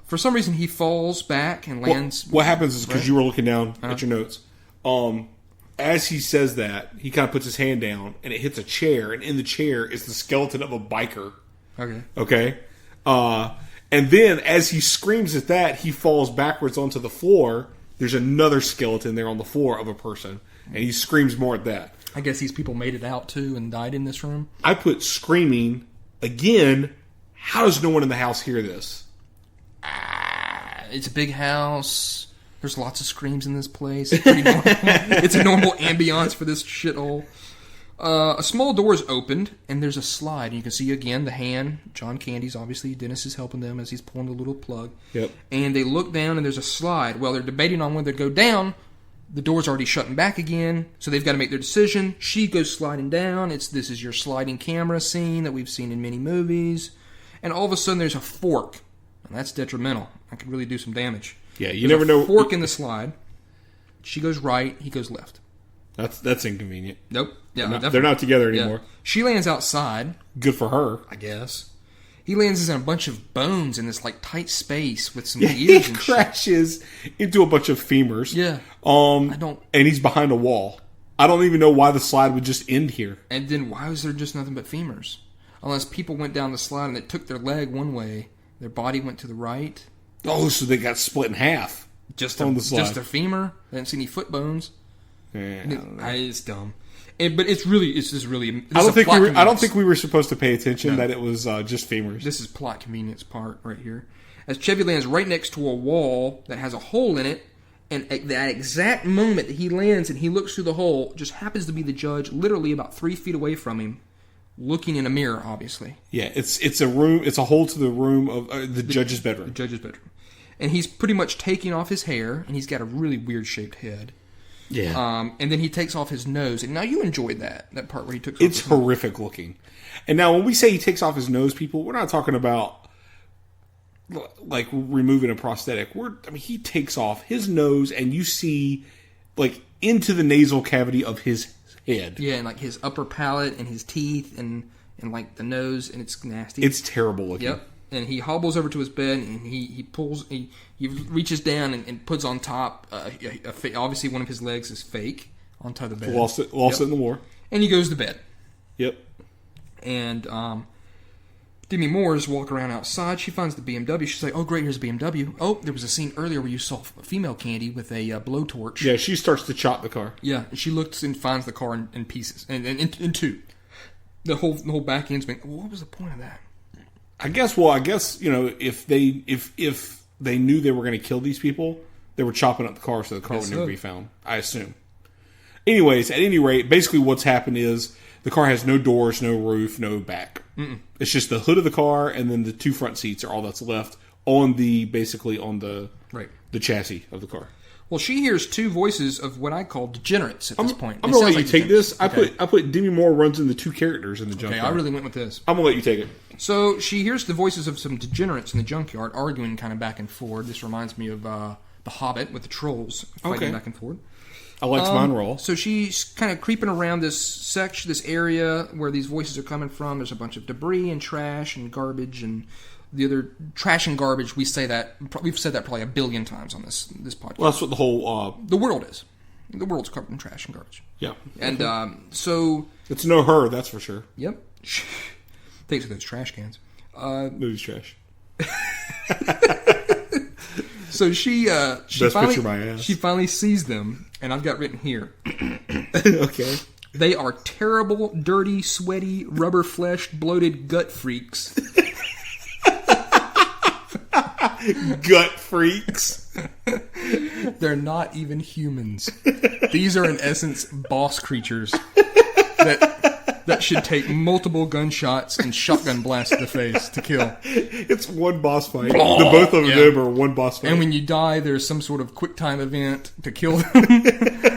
For some reason, he falls back and lands. What happens is, because you were looking down at your notes, as he says that, he kind of puts his hand down and it hits a chair, and in the chair is the skeleton of a biker. Okay. And then as he screams at that, he falls backwards onto the floor. There's another skeleton there on the floor of a person, and he screams more at that. I guess these people made it out too and died in this room. I put screaming again. How does no one in the house hear this? It's a big house. There's lots of screams in this place. It's pretty normal. It's a normal ambiance for this shithole. A small door is opened, and there's a slide. And you can see, again, the hand. John Candy's, obviously. Dennis is helping them as he's pulling the little plug. Yep. And they look down, and there's a slide. Well, they're debating on whether to go down. The door's already shutting back again, so they've got to make their decision. She goes sliding down. This is your sliding camera scene that we've seen in many movies. And all of a sudden, there's a fork. And that's detrimental. That could really do some damage. Yeah, you never know. Fork in the slide. She goes right. He goes left. That's inconvenient. Nope. Yeah, they're not together anymore. Yeah. She lands outside. Good for her, I guess. He lands in a bunch of bones in this tight space with some ears and shit. He crashes into a bunch of femurs. Yeah. And he's behind a wall. I don't even know why the slide would just end here. And then why was there just nothing but femurs? Unless people went down the slide and they took their leg one way, their body went to the right. Oh, so they got split in half. Just on the slide. Just their femur. They didn't see any foot bones. Yeah, it's dumb. But it's just really. I don't think we were supposed to pay attention that it was just femurs. This is plot convenience part right here. As Chevy lands right next to a wall that has a hole in it, and at that exact moment that he lands and he looks through the hole, just happens to be the judge, literally about 3 feet away from him, looking in a mirror. Obviously, yeah. It's a room. It's a hole to the room of the judge's bedroom. The judge's bedroom, and he's pretty much taking off his hair, and he's got a really weird shaped head. Yeah. And then he takes off his nose. And now you enjoyed that part where he took off his nose. It's horrific looking. And now when we say he takes off his nose, people, we're not talking about like removing a prosthetic. He takes off his nose and you see like into the nasal cavity of his head. Yeah, and like his upper palate and his teeth and like the nose, and it's nasty. It's terrible looking. Yep. And he hobbles over to his bed, and he reaches down and puts on top, obviously one of his legs is fake, on top of the bed. Lost it in the war. And he goes to bed. Yep. And Demi Moore's walk around outside. She finds the BMW. She's like, oh, great, here's a BMW. Oh, there was a scene earlier where you saw a female Candy with a blowtorch. Yeah, she starts to chop the car. Yeah, and she looks and finds the car in pieces, and in two. The whole back end's been, what was the point of that? I guess if they knew they were going to kill these people, they were chopping up the car so the car would never be found. I assume. Anyways, at any rate, basically what's happened is the car has no doors, no roof, no back. Mm-mm. It's just the hood of the car, and then the two front seats are all that's left on the chassis of the car. Well, she hears two voices of what I call degenerates at this point. I'm going to let you take this. Okay. I put Demi Moore runs into two characters in the junkyard. Okay, I really went with this. I'm going to let you take it. So she hears the voices of some degenerates in the junkyard arguing kind of back and forth. This reminds me of The Hobbit with the trolls fighting back and forth. I liked mine roll. So she's kind of creeping around this area where these voices are coming from. There's a bunch of debris and trash and garbage and the other trash and garbage. We've said that probably a billion times on this podcast. Well, that's what the whole the world is. The world's covered in trash and garbage. Yeah, and so it's no her. That's for sure. Yep. Thanks for those trash cans. Movie's trash. So she she finally sees them, and I've got written here. Okay. They are terrible, dirty, sweaty, rubber-fleshed, bloated gut freaks. Gut freaks. They're not even humans. These are in essence boss creatures that should take multiple gunshots and shotgun blasts to the face to kill. It's one boss fight. The both of them are one boss fight. And when you die, there's some sort of quick time event to kill them.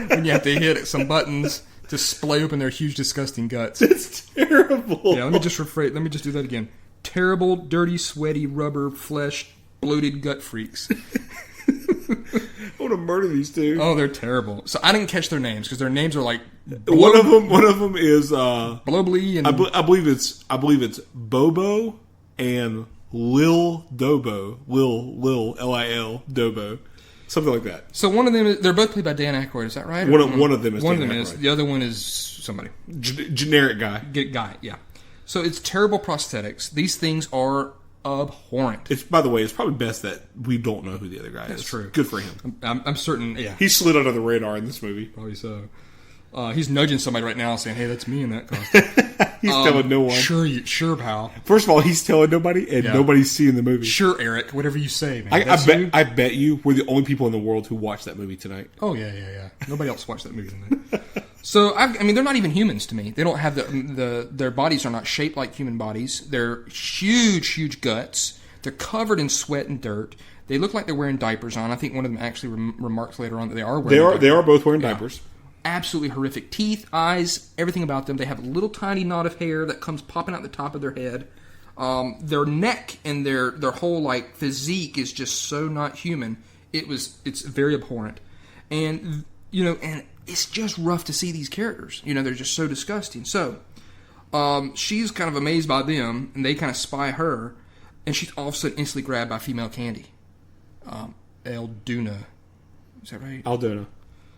When you have to hit some buttons to splay open their huge, disgusting guts. It's terrible. Yeah, let me just do that again. Terrible, dirty, sweaty, rubber, flesh, bloated gut freaks. I want to murder these two. Oh, they're terrible. So I didn't catch their names because their names are like one of them is Blobly and I believe it's Bobo and Lil Dobo. Lil Lil Dobo. Something like that. So one of them they're both played by Dan Aykroyd, is that right? One of them is one Dan of them Aykroyd. is the other one is somebody. Generic guy. Guy, yeah. So it's terrible prosthetics. These things are abhorrent. It's, by the way, it's probably best that we don't know who the other guy is. That's true. Good for him. I'm certain, yeah. He slid under the radar in this movie. Probably so. He's nudging somebody right now saying, hey, that's me in that costume. He's telling no one. Sure, pal. First of all, he's telling nobody, and nobody's seeing the movie. Sure, Eric, whatever you say, man. I bet you we're the only people in the world who watched that movie tonight. Oh, yeah. Nobody else watched that movie tonight. So, I mean, they're not even humans to me. They don't have their bodies are not shaped like human bodies. They're huge guts. They're covered in sweat and dirt. They look like they're wearing diapers on. I think one of them actually remarks later on that they are wearing diapers. They are both wearing diapers. Absolutely horrific teeth, eyes, everything about them. They have a little tiny knot of hair that comes popping out the top of their head. Their neck and their whole like physique is just so not human. It's very abhorrent, and and it's just rough to see these characters. They're just so disgusting. So she's kind of amazed by them, and they kind of spy her, and she's all of a sudden instantly grabbed by female Candy, Elduna. Is that right? Aldona.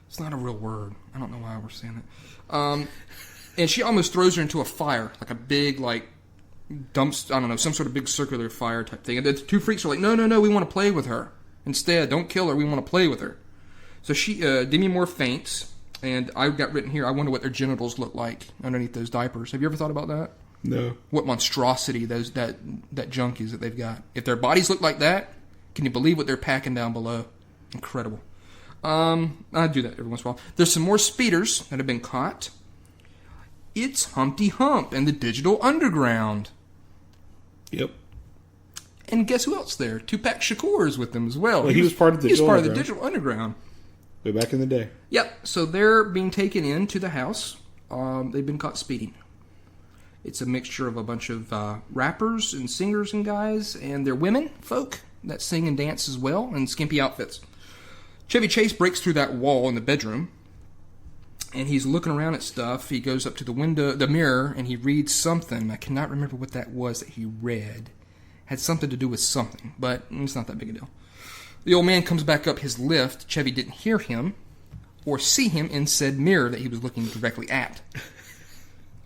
It's not a real word. I don't know why we're saying it. And she almost throws her into a fire, like a big, dumps, I don't know, some sort of big circular fire type thing. And the two freaks are like, no, we want to play with her. Instead, don't kill her, we want to play with her. So Demi Moore faints, and I've got written here, I wonder what their genitals look like underneath those diapers. Have you ever thought about that? No. What monstrosity that junk is that they've got. If their bodies look like that, can you believe what they're packing down below? Incredible. I do that every once in a while. There's some more speeders that have been caught. It's Humpty Hump and the Digital Underground. Yep. And guess who else there? Tupac Shakur is with them as well. He was part of the Digital Underground. Way back in the day. Yep. So they're being taken into the house. They've been caught speeding. It's a mixture of a bunch of rappers and singers and guys, and they're women folk that sing and dance as well in skimpy outfits. Chevy Chase breaks through that wall in the bedroom, and he's looking around at stuff. He goes up to the mirror, and he reads something. I cannot remember what that was that he read. Had something to do with something, but it's not that big a deal. The old man comes back up his lift. Chevy didn't hear him or see him in said mirror that he was looking directly at.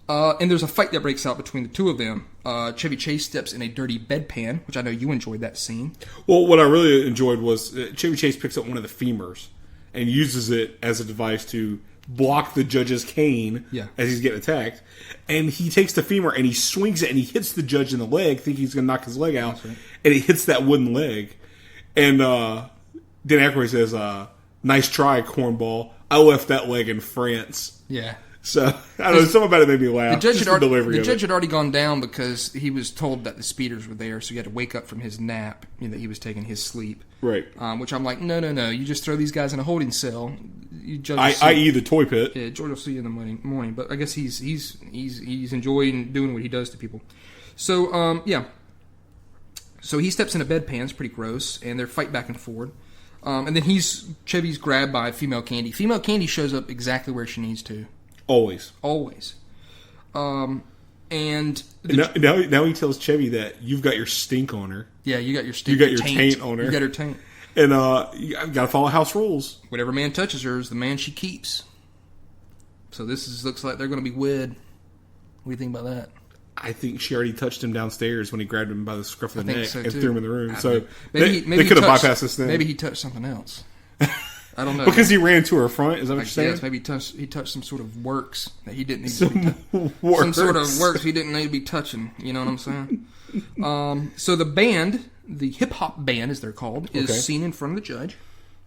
And there's a fight that breaks out between the two of them. Chevy Chase steps in a dirty bedpan, which I know you enjoyed that scene. Well, what I really enjoyed was Chevy Chase picks up one of the femurs and uses it as a device to block the judge's cane as he's getting attacked. And he takes the femur and he swings it and he hits the judge in the leg, thinking he's going to knock his leg out. Right. And it hits that wooden leg. And Dan Aykroyd says, nice try, cornball. I left that leg in France. Yeah. So, I don't know, something about it made me laugh. The judge had already gone down because he was told that the speeders were there, so he had to wake up from his nap, that he was taking his sleep. Right. Which I'm like, no, you just throw these guys in a holding cell. I.e. the toy pit. Yeah, George will see you in the morning. But I guess he's enjoying doing what he does to people. So, So he steps in a bedpan, it's pretty gross, and they're fight back and forth. And then Chevy's grabbed by female Candy. Female Candy shows up exactly where she needs to. Always. And now he tells Chevy that you've got your stink on her. Yeah, you got your stink. You got your taint on her. You got her taint. And you got to follow house rules. Whatever man touches her is the man she keeps. So looks like they're going to be wed. What do you think about that? I think she already touched him downstairs when he grabbed him by the scruff of the neck and threw him in the room. Maybe they could have bypassed this thing. Maybe he touched something else. I don't know. Because he ran to her front? Is that what you're saying? Yes, maybe he touched some sort of works that he didn't need to be touching. Some sort of works he didn't need to be touching. You know what I'm saying? So the band, the hip-hop band as they're called, is seen in front of the judge.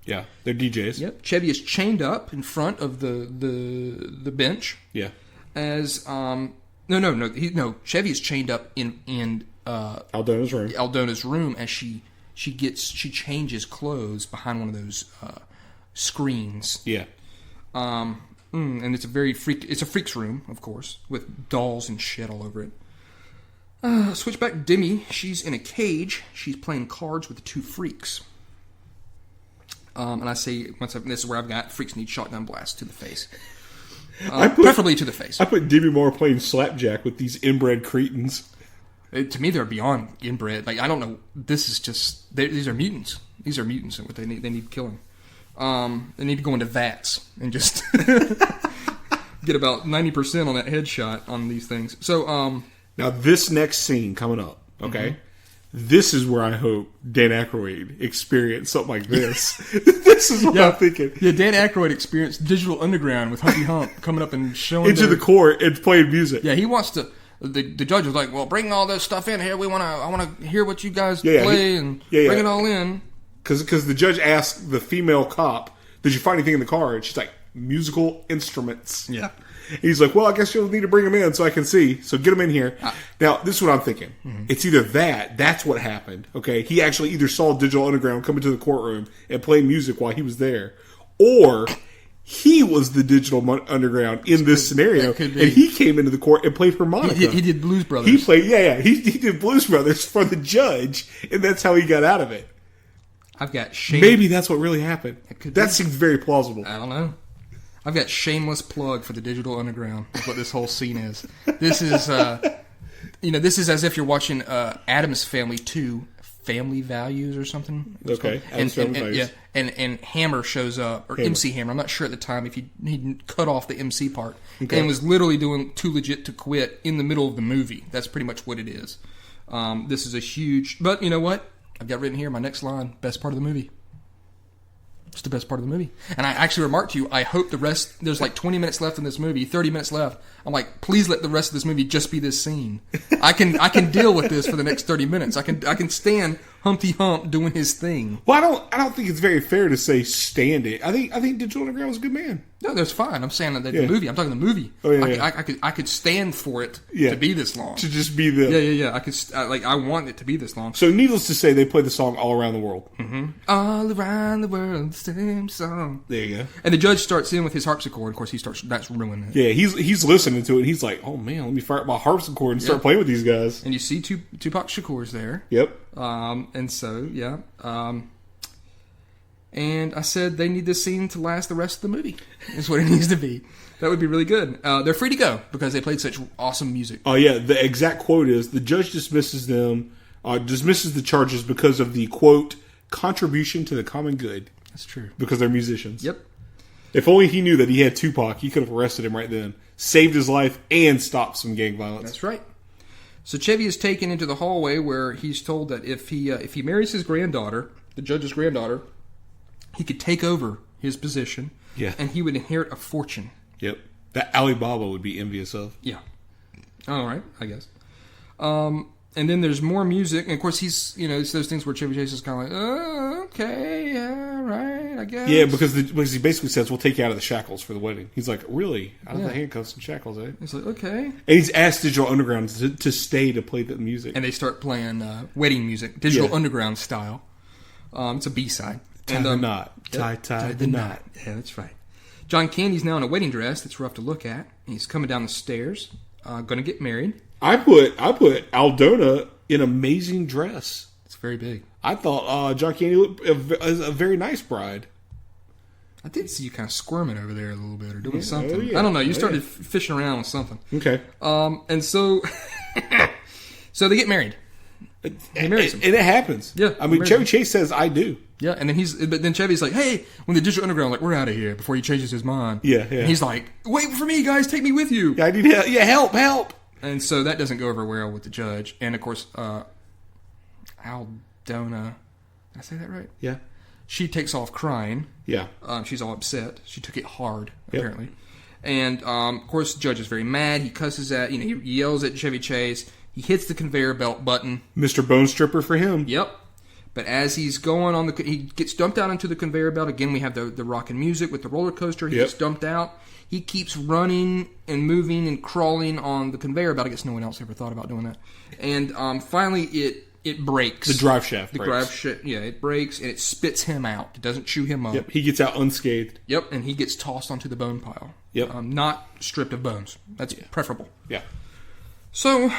Yeah, they're DJs. Yep. Chevy is chained up in front of the bench. Yeah. As Chevy is chained up in Aldona's room as she changes clothes behind one of those screens. Yeah. And it's a freak's room, of course, with dolls and shit all over it. Switch back to Demi. She's in a cage. She's playing cards with the two freaks. And I say, this is where I've got freaks need shotgun blast to the face. Preferably to the face. I put Demi Moore playing slapjack with these inbred cretins. To me, they're beyond inbred. Like, I don't know. This is just... These are mutants. These are mutants. What they need killing. They need to go into vats and just get about 90% on that headshot on these things. So, now this next scene coming up, okay? Mm-hmm. This is where I hope Dan Aykroyd experienced something like this. This is what I'm thinking. Yeah, Dan Aykroyd experienced Digital Underground with Humpty Hump coming up and showing into the court and playing music. Yeah, he wants to. The judge was like, "Well, bring all this stuff in here. I want to hear what you guys play and bring it all in." Because the judge asked the female cop, "Did you find anything in the car?" And she's like, "Musical instruments." Yeah. And he's like, "Well, I guess you'll need to bring them in so I can see. So get them in here." Now, this is what I'm thinking. Mm-hmm. It's either that's what happened. Okay, he actually either saw Digital Underground come into the courtroom and play music while he was there, or he was the Digital Underground in this scenario, and he came into the court and played harmonica. He did Blues Brothers. He played, he did Blues Brothers for the judge, and that's how he got out of it. I've got shame. Maybe that's what really happened. That seems very plausible. I don't know. I've got shameless plug for the Digital Underground. That's what this whole scene is. This is, this is as if you're watching Addams Family 2, Family Values or something. Okay. And Hammer shows up, or MC Hammer. I'm not sure at the time if he cut off the MC part, and was literally doing Too Legit to Quit in the middle of the movie. That's pretty much what it is. This is a huge, but you know what? I've got written here my next line: best part of the movie. It's the best part of the movie. And I actually remarked to you, I hope the rest, there's like 20 minutes left in this movie, 30 minutes left. I'm like, please let the rest of this movie just be this scene. I can deal with this for the next 30 minutes. I can stand Humpty Hump doing his thing. Well, I don't think it's very fair to say stand it. I think Digital Underground was a good man. No, that's fine. I'm saying that the movie. I'm talking the movie. Oh, yeah, I could stand for it to be this long. To just be the... Yeah. I want it to be this long. So needless to say, they play the song all around the world. Mm-hmm. All around the world, the same song. There you go. And the judge starts in with his harpsichord. Of course, that's ruining it. Yeah, he's listening to it. He's like, oh man, let me fire up my harpsichord and start playing with these guys. And you see Tupac Shakur's there. Yep. And so, yeah. And I said they need this scene to last the rest of the movie. Is what it needs to be. That would be really good. They're free to go because they played such awesome music. Oh yeah, the exact quote is the judge dismisses the charges because of the quote contribution to the common good. That's true. Because they're musicians. Yep. If only he knew that he had Tupac, he could have arrested him right then, saved his life, and stopped some gang violence. That's right. So Chevy is taken into the hallway where he's told that if he marries his granddaughter, the judge's granddaughter, he could take over his position, and he would inherit a fortune. Yep. That Alibaba would be envious of. Yeah. All right, I guess. And then there's more music, and of course it's those things where Chevy Chase is kind of like, oh, okay, yeah, right, I guess. Yeah, because he basically says, we'll take you out of the shackles for the wedding. He's like, really? Out of the handcuffs and shackles, eh? He's like, okay. And he's asked Digital Underground to stay to play the music. And they start playing wedding music, Digital Underground style. It's a B-side. Tie the knot. Tie the knot. Yeah, that's right. John Candy's now in a wedding dress that's rough to look at. He's coming down the stairs, going to get married. I put Aldona in amazing dress. It's very big. I thought John Candy looked a very nice bride. I did see you kind of squirming over there a little bit or doing something. I don't know. You started fishing around with something. Okay. And so, so they get married. He marries him. And it happens. Yeah. I mean, Chevy Chase says, I do. Yeah, and then Chevy's like, hey, when the Digital Underground, like, we're out of here before he changes his mind. Yeah. And he's like, wait for me, guys, take me with you. Yeah, I need help. Yeah, help. And so that doesn't go over well with the judge. And of course, Aldona, did I say that right? Yeah. She takes off crying. Yeah. She's all upset. She took it hard, apparently. And of course, the judge is very mad. He cusses at, he yells at Chevy Chase. He hits the conveyor belt button. Mr. Bone Stripper for him. Yep. But as he's going on he gets dumped out into the conveyor belt. Again, we have the rockin' music with the roller coaster. He gets dumped out. He keeps running and moving and crawling on the conveyor belt. I guess no one else ever thought about doing that. And finally, it breaks. The drive shaft breaks. It breaks, and it spits him out. It doesn't chew him up. Yep, he gets out unscathed. Yep, and he gets tossed onto the bone pile. Yep. Not stripped of bones. That's preferable. Yeah. So,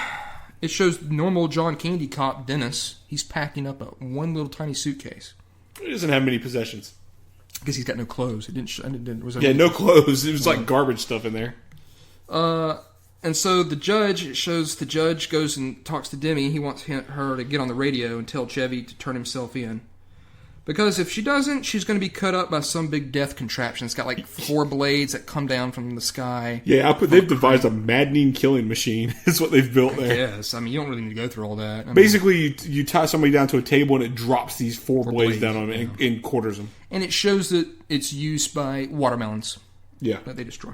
it shows normal John Candy cop, Dennis. He's packing up one little tiny suitcase. He doesn't have many possessions. Because he's got no clothes. No clothes. It was like garbage stuff in there. And so the judge goes and talks to Demi. He wants her to get on the radio and tell Chevy to turn himself in. Because if she doesn't, she's going to be cut up by some big death contraption. It's got like 4 blades that come down from the sky. Yeah, they've devised a maddening killing machine. Is what they've built there. Yes, I mean, you don't really need to go through all that. Basically, you tie somebody down to a table and it drops these 4 blades down on them and quarters them. And it shows that it's used by watermelons. Yeah. That they destroy.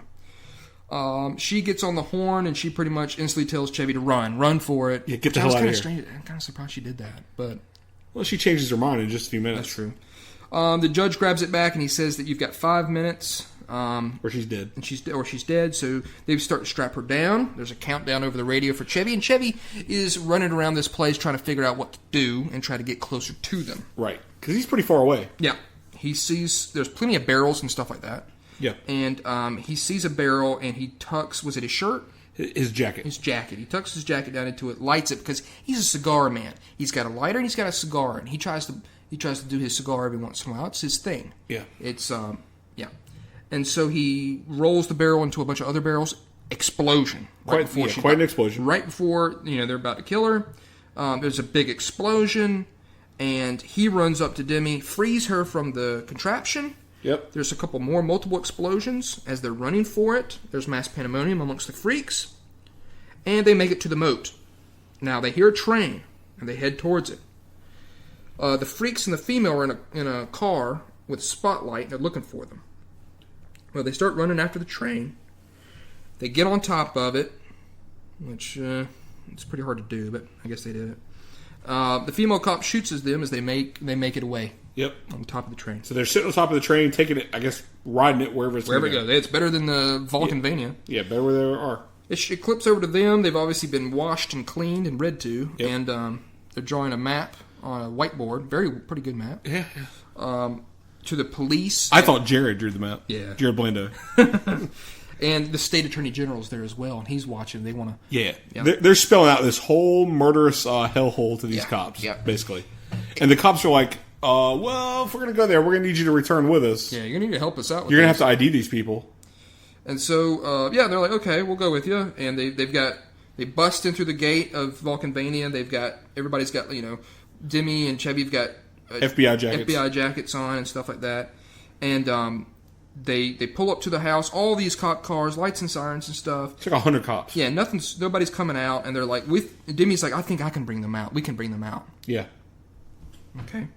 She gets on the horn and she pretty much instantly tells Chevy to run for it. Yeah, get the hell out of here. Strange. I'm kind of surprised she did that, but... Well, she changes her mind in just a few minutes. That's true. The judge grabs it back and he says that you've got 5 minutes. Or she's dead. And she's dead, so they start to strap her down. There's a countdown over the radio for Chevy, and Chevy is running around this place trying to figure out what to do and try to get closer to them. Right, because he's pretty far away. Yeah. He sees there's plenty of barrels and stuff like that. Yeah. And he sees a barrel and he tucks, was it his shirt? His jacket. His jacket. He tucks his jacket down into it, lights it, because he's a cigar man. He's got a lighter and he's got a cigar, and he tries to do his cigar every once in a while. It's his thing. Yeah. It's yeah. And so he rolls the barrel into a bunch of other barrels. Explosion. Quite an explosion. Right before they're about to kill her. There's a big explosion, and he runs up to Demi, frees her from the contraption. Yep. There's a couple more multiple explosions as they're running for it. There's mass pandemonium amongst the freaks. And they make it to the moat. Now, they hear a train, and they head towards it. The freaks and the female are in a car with a spotlight, and they're looking for them. Well, they start running after the train. They get on top of it, which it's pretty hard to do, but I guess they did it. The female cop shoots at them as they make it away. Yep. On top of the train. So they're sitting on top of the train, taking it, I guess, riding it wherever it goes. It's better than the Vulcanvania. Yeah, better where they are. It clips over to them. They've obviously been washed and cleaned and read to. Yep. And they're drawing a map on a whiteboard. Pretty good map. Yeah. To the police. I thought Jared drew the map. Yeah. Jared Blando. And the state attorney general's there as well, and he's watching. They want to... Yeah. Yep. They're spelling out this whole murderous hellhole to these cops, basically. And the cops are like, well, if we're going to go there, we're going to need you to return with us. Yeah, you're going to need to help us out with You're going to have to ID these people. And so, they're like, okay, we'll go with you. And they bust in through the gate of Vulcanvania. Everybody's got, Demi and Chevy've got FBI jackets on and stuff like that. And they pull up to the house, all these cop cars, lights and sirens and stuff. It's like 100 cops. Yeah, nobody's coming out. And they're like, Demi's like, I think I can bring them out. We can bring them out. Yeah. Okay.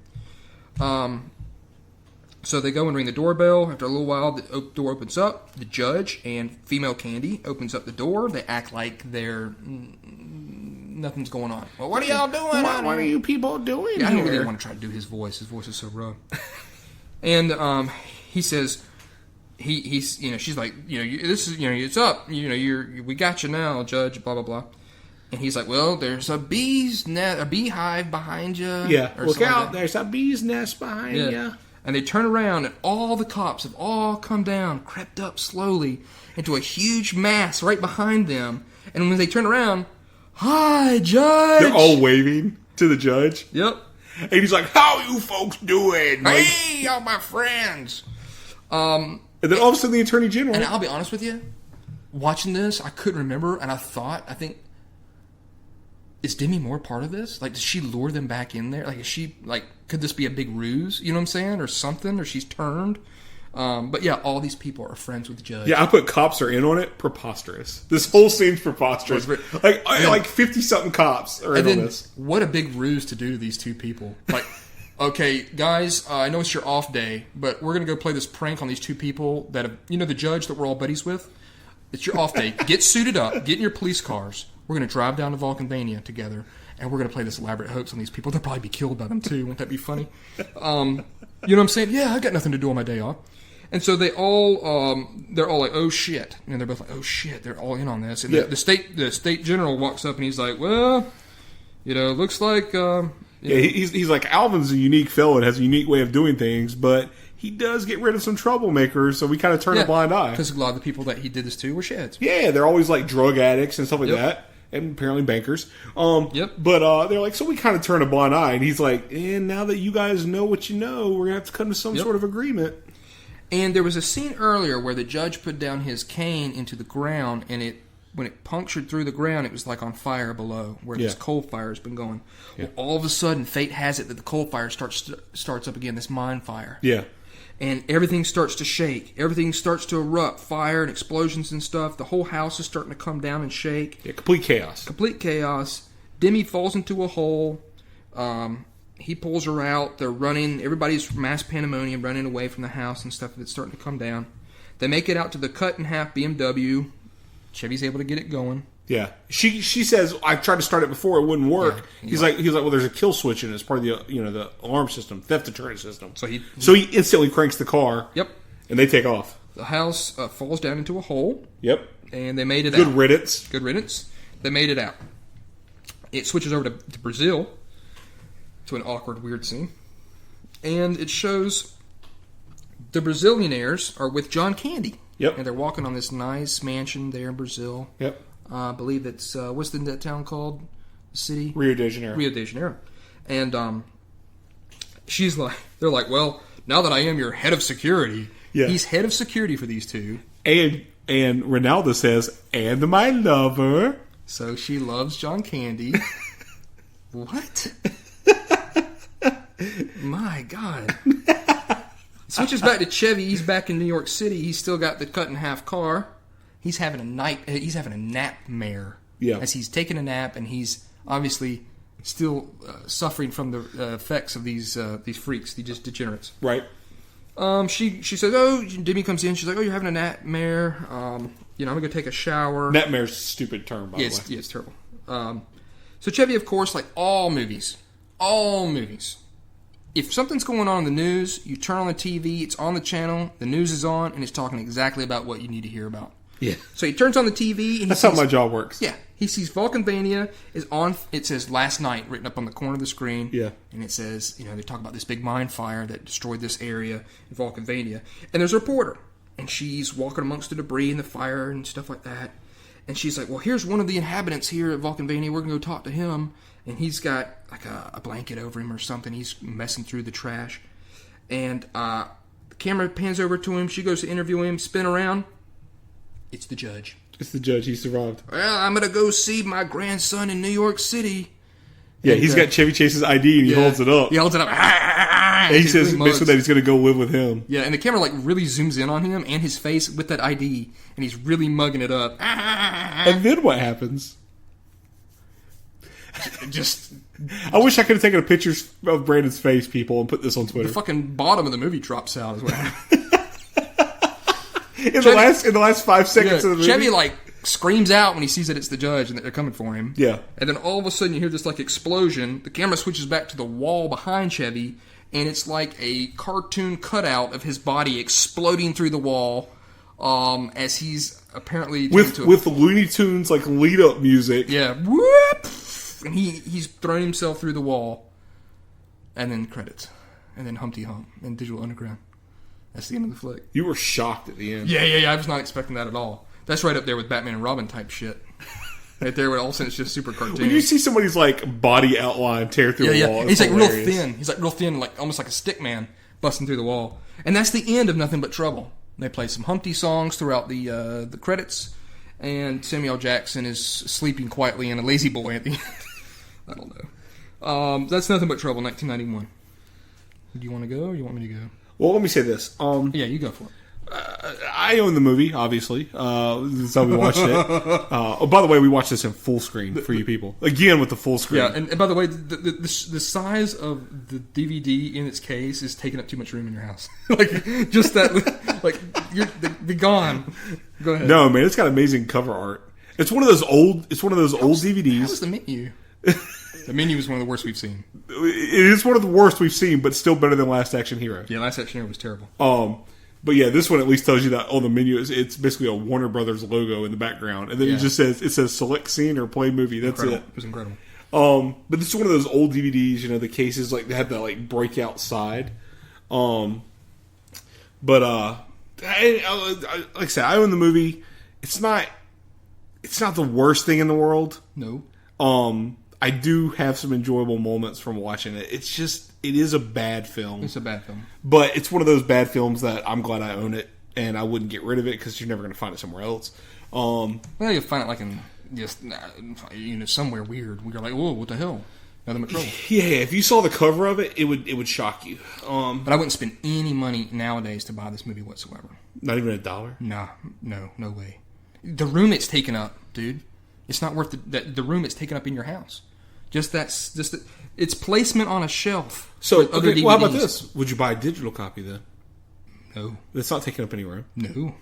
So they go and ring the doorbell. After a little while, the door opens up. The judge and female Candy opens up the door. They act like nothing's going on. Well, what are y'all doing? What are you people doing here? I don't really want to try to do his voice. His voice is so rough. And he says, she's like, this is, it's up. We got you now, Judge. Blah blah blah. And he's like, well, there's a beehive behind you. Yeah, look out. There's a bee's nest behind you. And they turn around, and all the cops have all come down, crept up slowly into a huge mass right behind them. And when they turn around, hi, Judge! They're all waving to the judge. Yep. And he's like, how you folks doing? Hey, y'all my friends! And then all of a sudden the Attorney General... And I'll be honest with you, watching this, I couldn't remember, and I think... Is Demi Moore part of this? Like, does she lure them back in there? Like, is she, could this be a big ruse? You know what I'm saying? Or something? Or she's turned? But yeah, all these people are friends with the judge. Yeah, I put cops are in on it. Preposterous. This whole scene's preposterous. Like 50-something cops are in on this. What a big ruse to do to these two people. Like, okay, guys, I know it's your off day, but we're going to go play this prank on these two people that have, the judge that we're all buddies with? It's your off day. Get suited up. Get in your police cars. We're going to drive down to Vulcanvania together, and we're going to play this elaborate hoax on these people. They'll probably be killed by them too. Wouldn't that be funny? You know what I'm saying? Yeah, I got nothing to do on my day off. And so they're all like, oh shit. And they're both like, oh shit. They're all in on this. And the state general walks up and he's like, well, looks like, he's like, Alvin's a unique fellow and has a unique way of doing things, but he does get rid of some troublemakers, so we kind of turn a blind eye. Because a lot of the people that he did this to were shitheads. Yeah, they're always like drug addicts and stuff like that. And apparently bankers. But they're like, so we kind of turn a blind eye. And he's like, and now that you guys know what you know, we're going to have to come to some sort of agreement. And there was a scene earlier where the judge put down his cane into the ground, and when it punctured through the ground, it was like on fire below, where this coal fire has been going. Yeah. Well, all of a sudden, fate has it that the coal fire starts up again, this mine fire. Yeah. And everything starts to shake. Everything starts to erupt. Fire and explosions and stuff. The whole house is starting to come down and shake. Yeah, complete chaos. Complete chaos. Demi falls into a hole. He pulls her out. They're running. Everybody's mass pandemonium running away from the house and stuff that's starting to come down. They make it out to the cut-in-half BMW. Chevy's able to get it going. Yeah. She says, I tried to start it before, it wouldn't work. Yeah, he's like, well, there's a kill switch in it as part of the the alarm system, theft deterrent system. So he instantly cranks the car. Yep. And they take off. The house falls down into a hole. Yep. And they made it out. Good riddance. Good riddance. They made it out. It switches over to Brazil, to an awkward, weird scene. And it shows the Brazilianaires are with John Candy. Yep. And they're walking on this nice mansion there in Brazil. Yep. I believe it's, what's that town called? The city? Rio de Janeiro. Rio de Janeiro. And they're like, well, now that I am your head of security, he's head of security for these two. And Ronaldo says, and my lover. So she loves John Candy. What? My God. Switches back to Chevy. He's back in New York City. He's still got the cut-in-half car. He's having a napmare. Yeah. As he's taking a nap, and he's obviously still suffering from the effects of these freaks, these degenerates. Right. She says, oh, Demi comes in. She's like, oh, you're having a napmare. I'm gonna go take a shower. Napmare's a stupid term, by the way. Yeah, it's terrible. So Chevy, of course, like all movies, if something's going on in the news, you turn on the TV, it's on the channel, the news is on, and it's talking exactly about what you need to hear about. Yeah. So he turns on the TV, and that's how my job works. Yeah. He sees Vulcanvania is on. It says last night written up on the corner of the screen. Yeah. And it says, they talk about this big mine fire that destroyed this area in Vulcanvania. And there's a reporter, and she's walking amongst the debris and the fire and stuff like that. And she's like, well, here's one of the inhabitants here at Vulcanvania. We're going to go talk to him. And he's got like a blanket over him or something. He's messing through the trash. And the camera pans over to him. She goes to interview him, spin around. It's the judge. It's the judge. He survived. Well, I'm going to go see my grandson in New York City. Yeah, and he's got Chevy Chase's ID, and he holds it up. He holds it up. And he says basically that he's going to go live with him. Yeah, and the camera really zooms in on him and his face with that ID, and he's really mugging it up. And then what happens? I wish I could have taken a picture of Brandon's face, people, and put this on Twitter. The fucking bottom of the movie drops out is what happened. In the last 5 seconds of the movie, Chevy screams out when he sees that it's the judge and that they're coming for him. Yeah. And then all of a sudden you hear this explosion. The camera switches back to the wall behind Chevy, and it's like a cartoon cutout of his body exploding through the wall as he's apparently with the Looney Tunes lead up music. Yeah. Whoop! And he's thrown himself through the wall. And then credits. And then Humpty Hump and Digital Underground. That's the end of the flick. You were shocked at the end. Yeah. I was not expecting that at all. That's right up there with Batman and Robin type shit. Right there, where all of a sudden it's just super cartoon. When you see somebody's body outline tear through the wall, he's real thin. He's real thin, almost like a stick man busting through the wall. And that's the end of Nothing But Trouble. They play some Humpty songs throughout the credits, and Samuel Jackson is sleeping quietly in a lazy boy at the end. I don't know. That's Nothing But Trouble, 1991. Do you want to go, or you want me to go? Well, let me say this. Yeah, you go for it. I own the movie, obviously. That's how we watched it. By the way, we watched this in full screen for you people. Again, with the full screen. Yeah, and by the way, the size of the DVD in its case is taking up too much room in your house. Just that, be gone. Go ahead. No, man, it's got amazing cover art. It's one of those old DVDs. How's the menu? The Menu is one of the worst we've seen. It is one of the worst we've seen, but still better than Last Action Hero. Yeah, Last Action Hero was terrible. But yeah, this one at least tells you that on the menu it's basically a Warner Brothers logo in the background, and then it just says select scene or play movie. That's incredible. it. It was incredible. But this is one of those old DVDs. You know, the cases like they had the like breakout side. Like I said, I own the movie. It's not the worst thing in the world. No. I do have some enjoyable moments from watching it. It is a bad film. It's a bad film. But it's one of those bad films that I'm glad I own it, and I wouldn't get rid of it because you're never going to find it somewhere else. Well, you'll find it like in just somewhere weird. We're like, whoa, what the hell? Now I'm in trouble. Yeah, if you saw the cover of it, it would shock you. But I wouldn't spend any money nowadays to buy this movie whatsoever. Not even $1? Nah, no way. The room it's taken up, dude. It's not worth the room it's taken up in your house. Its placement on a shelf. So, okay, well, how about this? Would you buy a digital copy then? No. It's not taking up any room. No.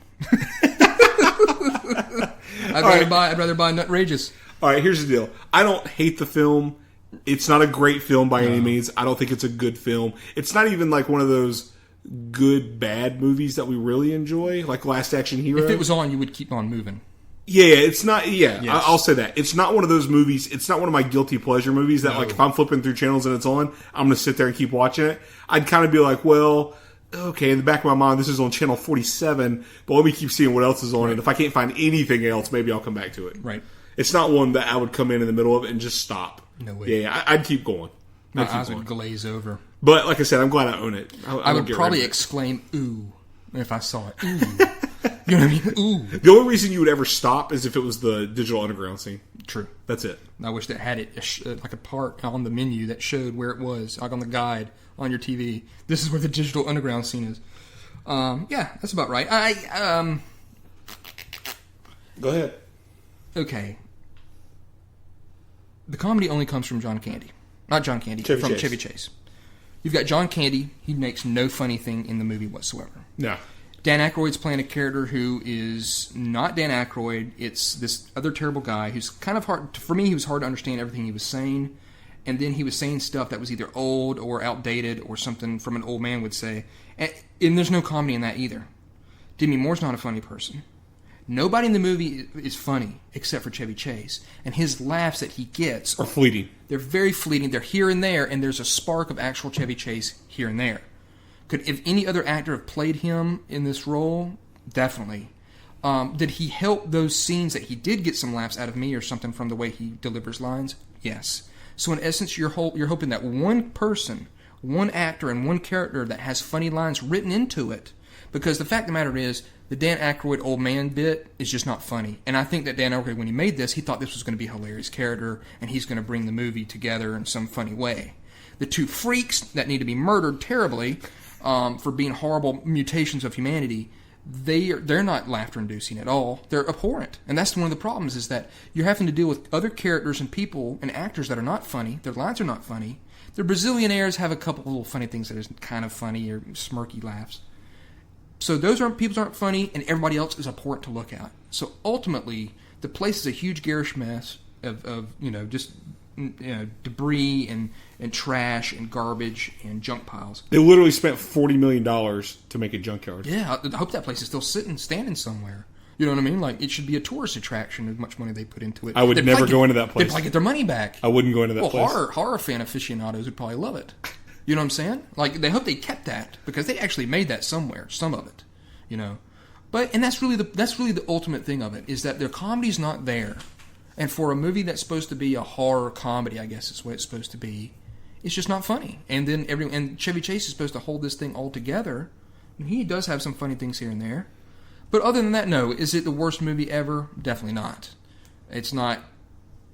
I'd rather buy Nutrageous. All right, here's the deal. I don't hate the film. It's not a great film by any means. I don't think it's a good film. It's not even like one of those good bad movies that we really enjoy, like Last Action Hero. If it was on, you would keep on moving. Yeah, it's not. Yeah, yes. I'll say that. It's not one of those movies. It's not one of my guilty pleasure movies that, like, if I'm flipping through channels and it's on, I'm going to sit there and keep watching it. I'd kind of be like, well, okay, in the back of my mind, this is on channel 47, but let me keep seeing what else is on it. If I can't find anything else, maybe I'll come back to it. Right. It's not one that I would come in the middle of it and just stop. No way. Yeah, I'd keep going. My eyes would glaze over. But like I said, I'm glad I own it. I would probably exclaim, ooh, if I saw it. Ooh. You know what I mean? Ooh. The only reason you would ever stop is if it was the Digital Underground scene. True. That's it. I wish that had it like a part on the menu that showed where it was, like on the guide on your TV. This is where the Digital Underground scene is. Yeah, that's about right. Go ahead. Okay. The comedy only comes from John Candy. Not John Candy, Chevy Chase. You've got John Candy. He makes no funny thing in the movie whatsoever. No. Dan Aykroyd's playing a character who is not Dan Aykroyd. It's this other terrible guy who's kind of hard... For me, he was hard to understand everything he was saying. And then he was saying stuff that was either old or outdated or something from an old man would say. And there's no comedy in that either. Demi Moore's not a funny person. Nobody in the movie is funny except for Chevy Chase. And his laughs that he gets are fleeting. They're very fleeting. They're here and there, and there's a spark of actual Chevy Chase here and there. If any other actor have played him in this role? Definitely. Did he help those scenes that he did get some laughs out of me or something from the way he delivers lines? Yes. So in essence, you're hoping that one person, one actor, and one character that has funny lines written into it. Because the fact of the matter is, the Dan Aykroyd old man bit is just not funny. And I think that Dan Aykroyd, when he made this, he thought this was going to be a hilarious character, and he's going to bring the movie together in some funny way. The two freaks that need to be murdered terribly for being horrible mutations of humanity, they're not laughter-inducing at all. They're abhorrent. And that's one of the problems, is that you're having to deal with other characters and people and actors that are not funny. Their lines are not funny. Their Brazilianaires have a couple of little funny things that are kind of funny or smirky laughs. So those people aren't funny, and everybody else is abhorrent to look at. So ultimately, the place is a huge garish mess of just debris and trash and garbage and junk piles. They literally spent $40 million to make a junkyard. Yeah, I hope that place is still standing somewhere. You know what I mean? Like, it should be a tourist attraction as much money they put into it. I would never go into that place. They'd probably get their money back. I wouldn't go into that place. Horror fan aficionados would probably love it. You know what I'm saying? Like, they hope they kept that, because they actually made that somewhere, some of it, And that's really the ultimate thing of it, is that their comedy's not there. And for a movie that's supposed to be a horror comedy, I guess is what it's supposed to be, it's just not funny. And then and Chevy Chase is supposed to hold this thing all together. And he does have some funny things here and there. But other than that, no. Is it the worst movie ever? Definitely not. It's not.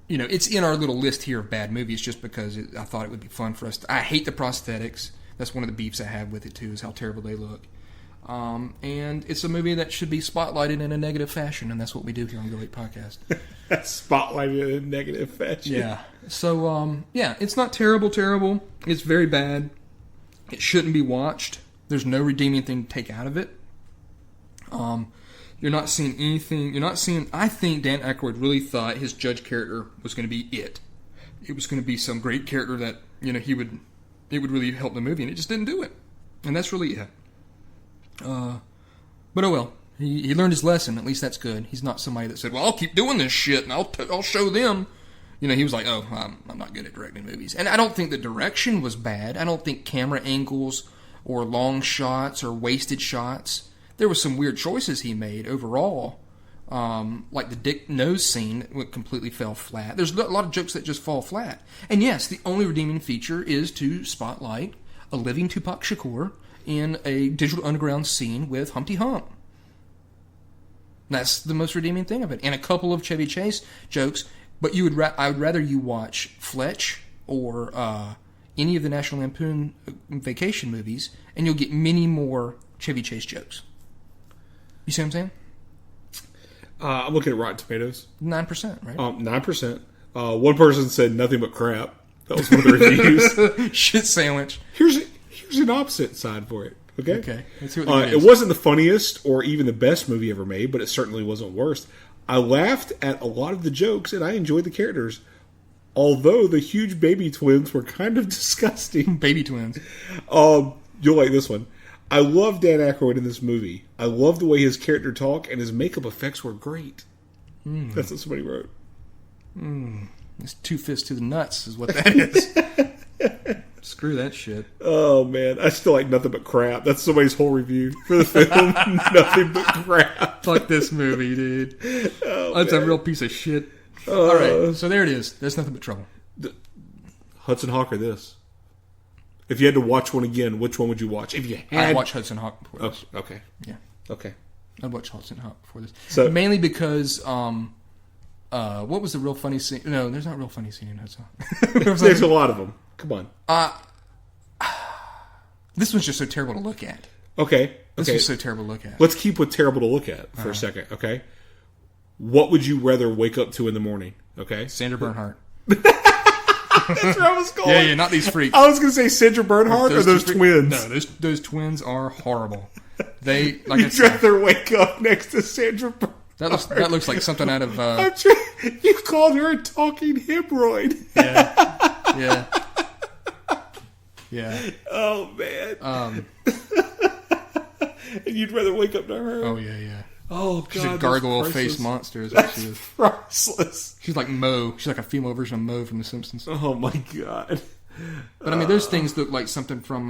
It's in our little list here of bad movies just because I thought it would be fun for us. I hate the prosthetics. That's one of the beefs I have with it, too, is how terrible they look. And it's a movie that should be spotlighted in a negative fashion, and that's what we do here on Go Late Podcast. Spotlighted in a negative fashion. Yeah. So, it's not terrible. It's very bad. It shouldn't be watched. There's no redeeming thing to take out of it. You're not seeing anything. I think Dan Aykroyd really thought his judge character was going to be it. it was going to be some great character that, you know, it would really help the movie, and it just didn't do it. And that's really it. But oh well. He learned his lesson. At least that's good. He's not somebody that said, well, I'll keep doing this shit, and I'll show them. You know, he was like, oh, I'm not good at directing movies. And I don't think the direction was bad. I don't think camera angles or long shots or wasted shots. There were some weird choices he made overall. Like the dick nose scene completely fell flat. There's a lot of jokes that just fall flat. And yes, the only redeeming feature is to spotlight a living Tupac Shakur in a Digital Underground scene with Humpty Hump. That's the most redeeming thing of it. And a couple of Chevy Chase jokes, but I would rather you watch Fletch or any of the National Lampoon Vacation movies, and you'll get many more Chevy Chase jokes. You see what I'm saying? I'm looking at Rotten Tomatoes. 9%, right? 9%. One person said nothing but crap. That was one of the reviews. Shit sandwich. Here's an opposite side for it. Okay. Let's see what it wasn't the funniest or even the best movie ever made, but it certainly wasn't worst. I laughed at a lot of the jokes, and I enjoyed the characters. Although the huge baby twins were kind of disgusting. Baby twins. You'll like this one. I love Dan Aykroyd in this movie. I love the way his character talked, and his makeup effects were great. That's what somebody wrote. It's 2 fists to the nuts is what that is. Screw that shit. Oh, man. I still like nothing but crap. That's somebody's whole review for the film. Nothing but crap. Fuck this movie, dude. That's a real piece of shit. All right, so there it is. There's nothing but trouble. Hudson Hawk or this? If you had to watch one again, which one would you watch? If you had... I'd watch Hudson Hawk before this. Oh, okay. Yeah. Okay. I'd watch Hudson Hawk before this. So, mainly because... what was the real funny scene? No, there's not a real funny scene in Hudson Hawk. There's a lot of them. Come on. This one's just so terrible to look at. Okay. This is so terrible to look at. Let's keep with terrible to look at for a second, okay? What would you rather wake up to in the morning, okay? Sandra Bernhardt. That's where I was going. Yeah, not these freaks. I was going to say Sandra Bernhardt or those twins. No, those twins are horrible. They, like You'd rather wake up next to Sandra Bernhardt. That looks like something out of... You called her a talking hemorrhoid. Yeah. Oh, man. And you'd rather wake up to her? Oh, yeah. Oh, God. She's a gargoyle-faced monster is what she is. Priceless. She's like Mo. She's like a female version of Mo from The Simpsons. Oh, my God. But, I mean, those things look like something from,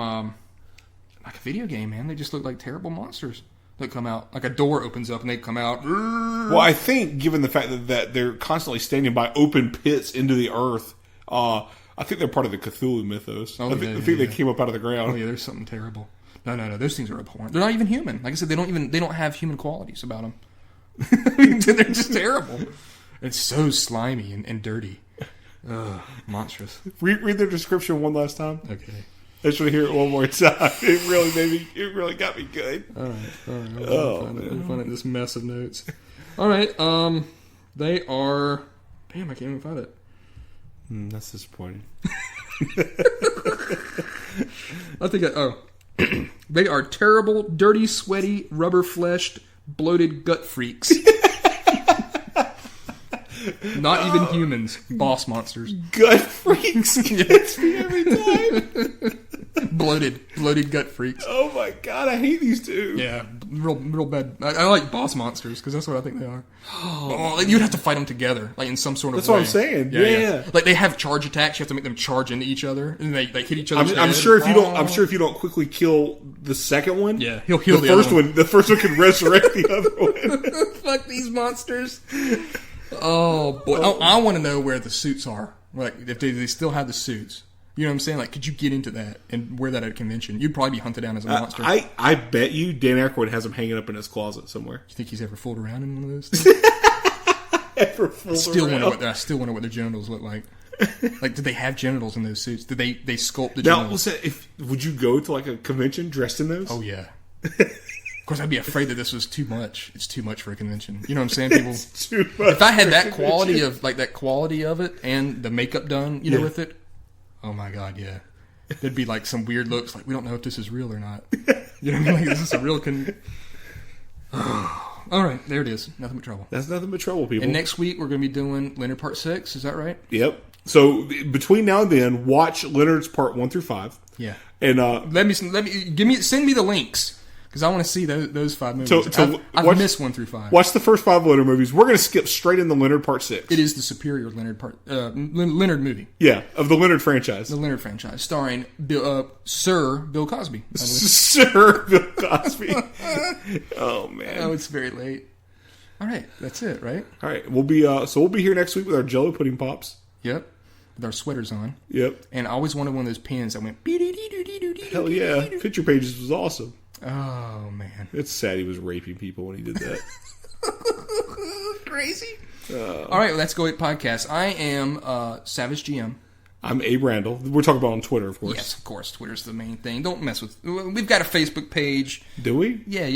like a video game, man. They just look like terrible monsters that come out. Like a door opens up and they come out. Well, I think, given the fact that they're constantly standing by open pits into the earth, I think they're part of the Cthulhu mythos. I think they came up out of the ground. Oh, yeah, there's something terrible. No, those things are abhorrent. They're not even human. Like I said, they don't have human qualities about them. They're just terrible. It's so slimy and dirty. Ugh, monstrous. Read their description one last time. Okay. I just want to hear it one more time. It really got me good. All right. I'll find it in this mess of notes. All right. They are... Damn, I can't even find it. That's disappointing. I think they are terrible, dirty, sweaty, rubber-fleshed, bloated gut freaks. Not even humans. Boss monsters. Gut freaks gets me every time. Bloated gut freaks. Oh my God, I hate these two. Yeah, real bad. I like boss monsters because that's what I think they are. Oh, you'd have to fight them together, like in some sort of That's way. what I'm saying. Yeah. Like they have charge attacks. You have to make them charge into each other, and they hit each other. I'm sure if you don't quickly kill the second one, he'll heal the first other one. The first one can resurrect the other one. Fuck these monsters. Oh boy, I want to know where the suits are. Like if they still have the suits. You know what I'm saying? Like, could you get into that and wear that at a convention? You'd probably be hunted down as a monster. I bet you Dan Aykroyd has them hanging up in his closet somewhere. You think he's ever fooled around in one of those things? I still wonder what their genitals look like. Like, did they have genitals in those suits? Did they sculpt the genitals? Would you go to like a convention dressed in those? Oh yeah. Of course, I'd be afraid that this was too much. It's too much for a convention. You know what I'm saying? People. It's too much. If I had that quality of it and the makeup done, with it. Oh my God, yeah. There'd be like some weird looks, like we don't know if this is real or not. You know what I mean? Like, is this a real All right, there it is. Nothing but trouble. That's nothing but trouble, people. And next week we're going to be doing Leonard Part 6. Is that right? Yep. So between now and then, watch Leonard's part 1 through 5. Yeah. And send me the links. Because I want to see those 5 movies. I've missed 1 through 5. Watch the first 5 Leonard movies. We're going to skip straight into Leonard Part 6. It is the superior Leonard movie. Yeah, of the Leonard franchise. The Leonard franchise, starring Sir Bill Cosby. Sir Bill Cosby. Oh, man. Oh, it's very late. All right, that's it, right? All right, we'll be here next week with our Jello pudding pops. Yep, with our sweaters on. Yep. And I always wanted one of those pins that went... Hell yeah. Picture Pages was awesome. Oh, man. It's sad he was raping people when he did that. Crazy. All right, let's go at podcast. I am Savage GM. I'm Abe Randall. We're talking about on Twitter, of course. Yes, of course. Twitter's the main thing. Don't mess with... We've got a Facebook page. Do we? Yeah.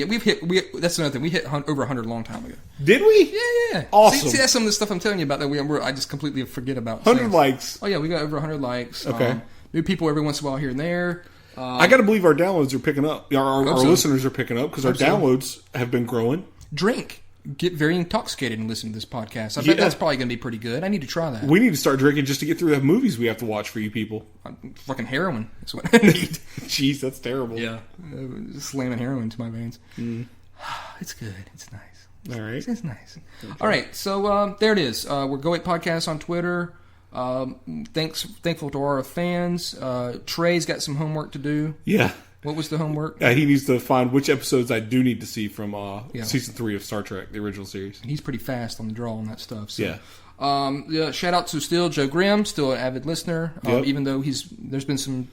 That's another thing. We hit over 100 a long time ago. Did we? Yeah. Awesome. See, that's some of the stuff I'm telling you about that I just completely forget about. 100 likes. Oh, yeah, we got over 100 likes. Okay. New people every once in a while here and there. I got to believe our downloads are picking up. Our listeners are picking up because our downloads have been growing. Drink. Get very intoxicated and listen to this podcast. I bet that's probably going to be pretty good. I need to try that. We need to start drinking just to get through the movies we have to watch for you people. Fucking heroin is what I need. Jeez, that's terrible. Yeah. Slamming heroin to my veins. It's good. It's nice. All right. It's nice. Okay. All right. So there it is. We're Go 8 Podcast on Twitter. Thankful to our fans. Trey's got some homework to do. Yeah. What was the homework? He needs to find which episodes I do need to see from season 3 of Star Trek, the original series. He's pretty fast on the draw on that stuff. So. Yeah. Shout out to Joe Grimm, still an avid listener. Yep. Even though there's been some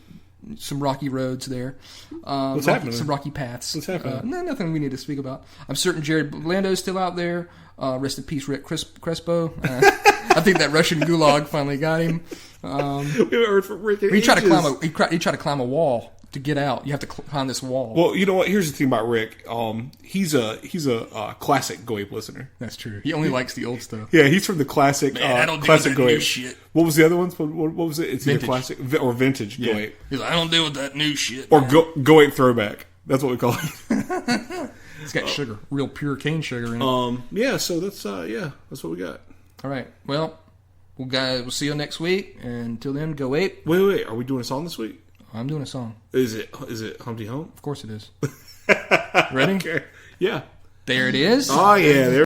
rocky roads there. What's happening? Some rocky paths. What's happening? Nothing we need to speak about. I'm certain Jared Lando's still out there. Rest in peace, Rick Crespo. I think that Russian gulag finally got him. We haven't heard from Rick in he tried ages. to climb a wall to get out. You have to climb this wall. Well, you know what? Here's the thing about Rick. He's a classic Go Ape listener. That's true. He only likes the old stuff. Yeah, he's from the classic. Man, I don't classic deal with that Go new Ape. shit. What was the other ones? What was it? It's Vintage. either classic or vintage Go Ape. He's like, I don't deal with that new shit. Or Go Ape throwback. That's what we call it. It's got sugar, real pure cane sugar in it. Yeah. So that's that's what we got. All right. Well, we'll see you next week. And until then, Go Ape. Wait. Are we doing a song this week? I'm doing a song. Is it Humpty Hump? Of course it is. Ready? Okay. Yeah. There it is. Oh yeah.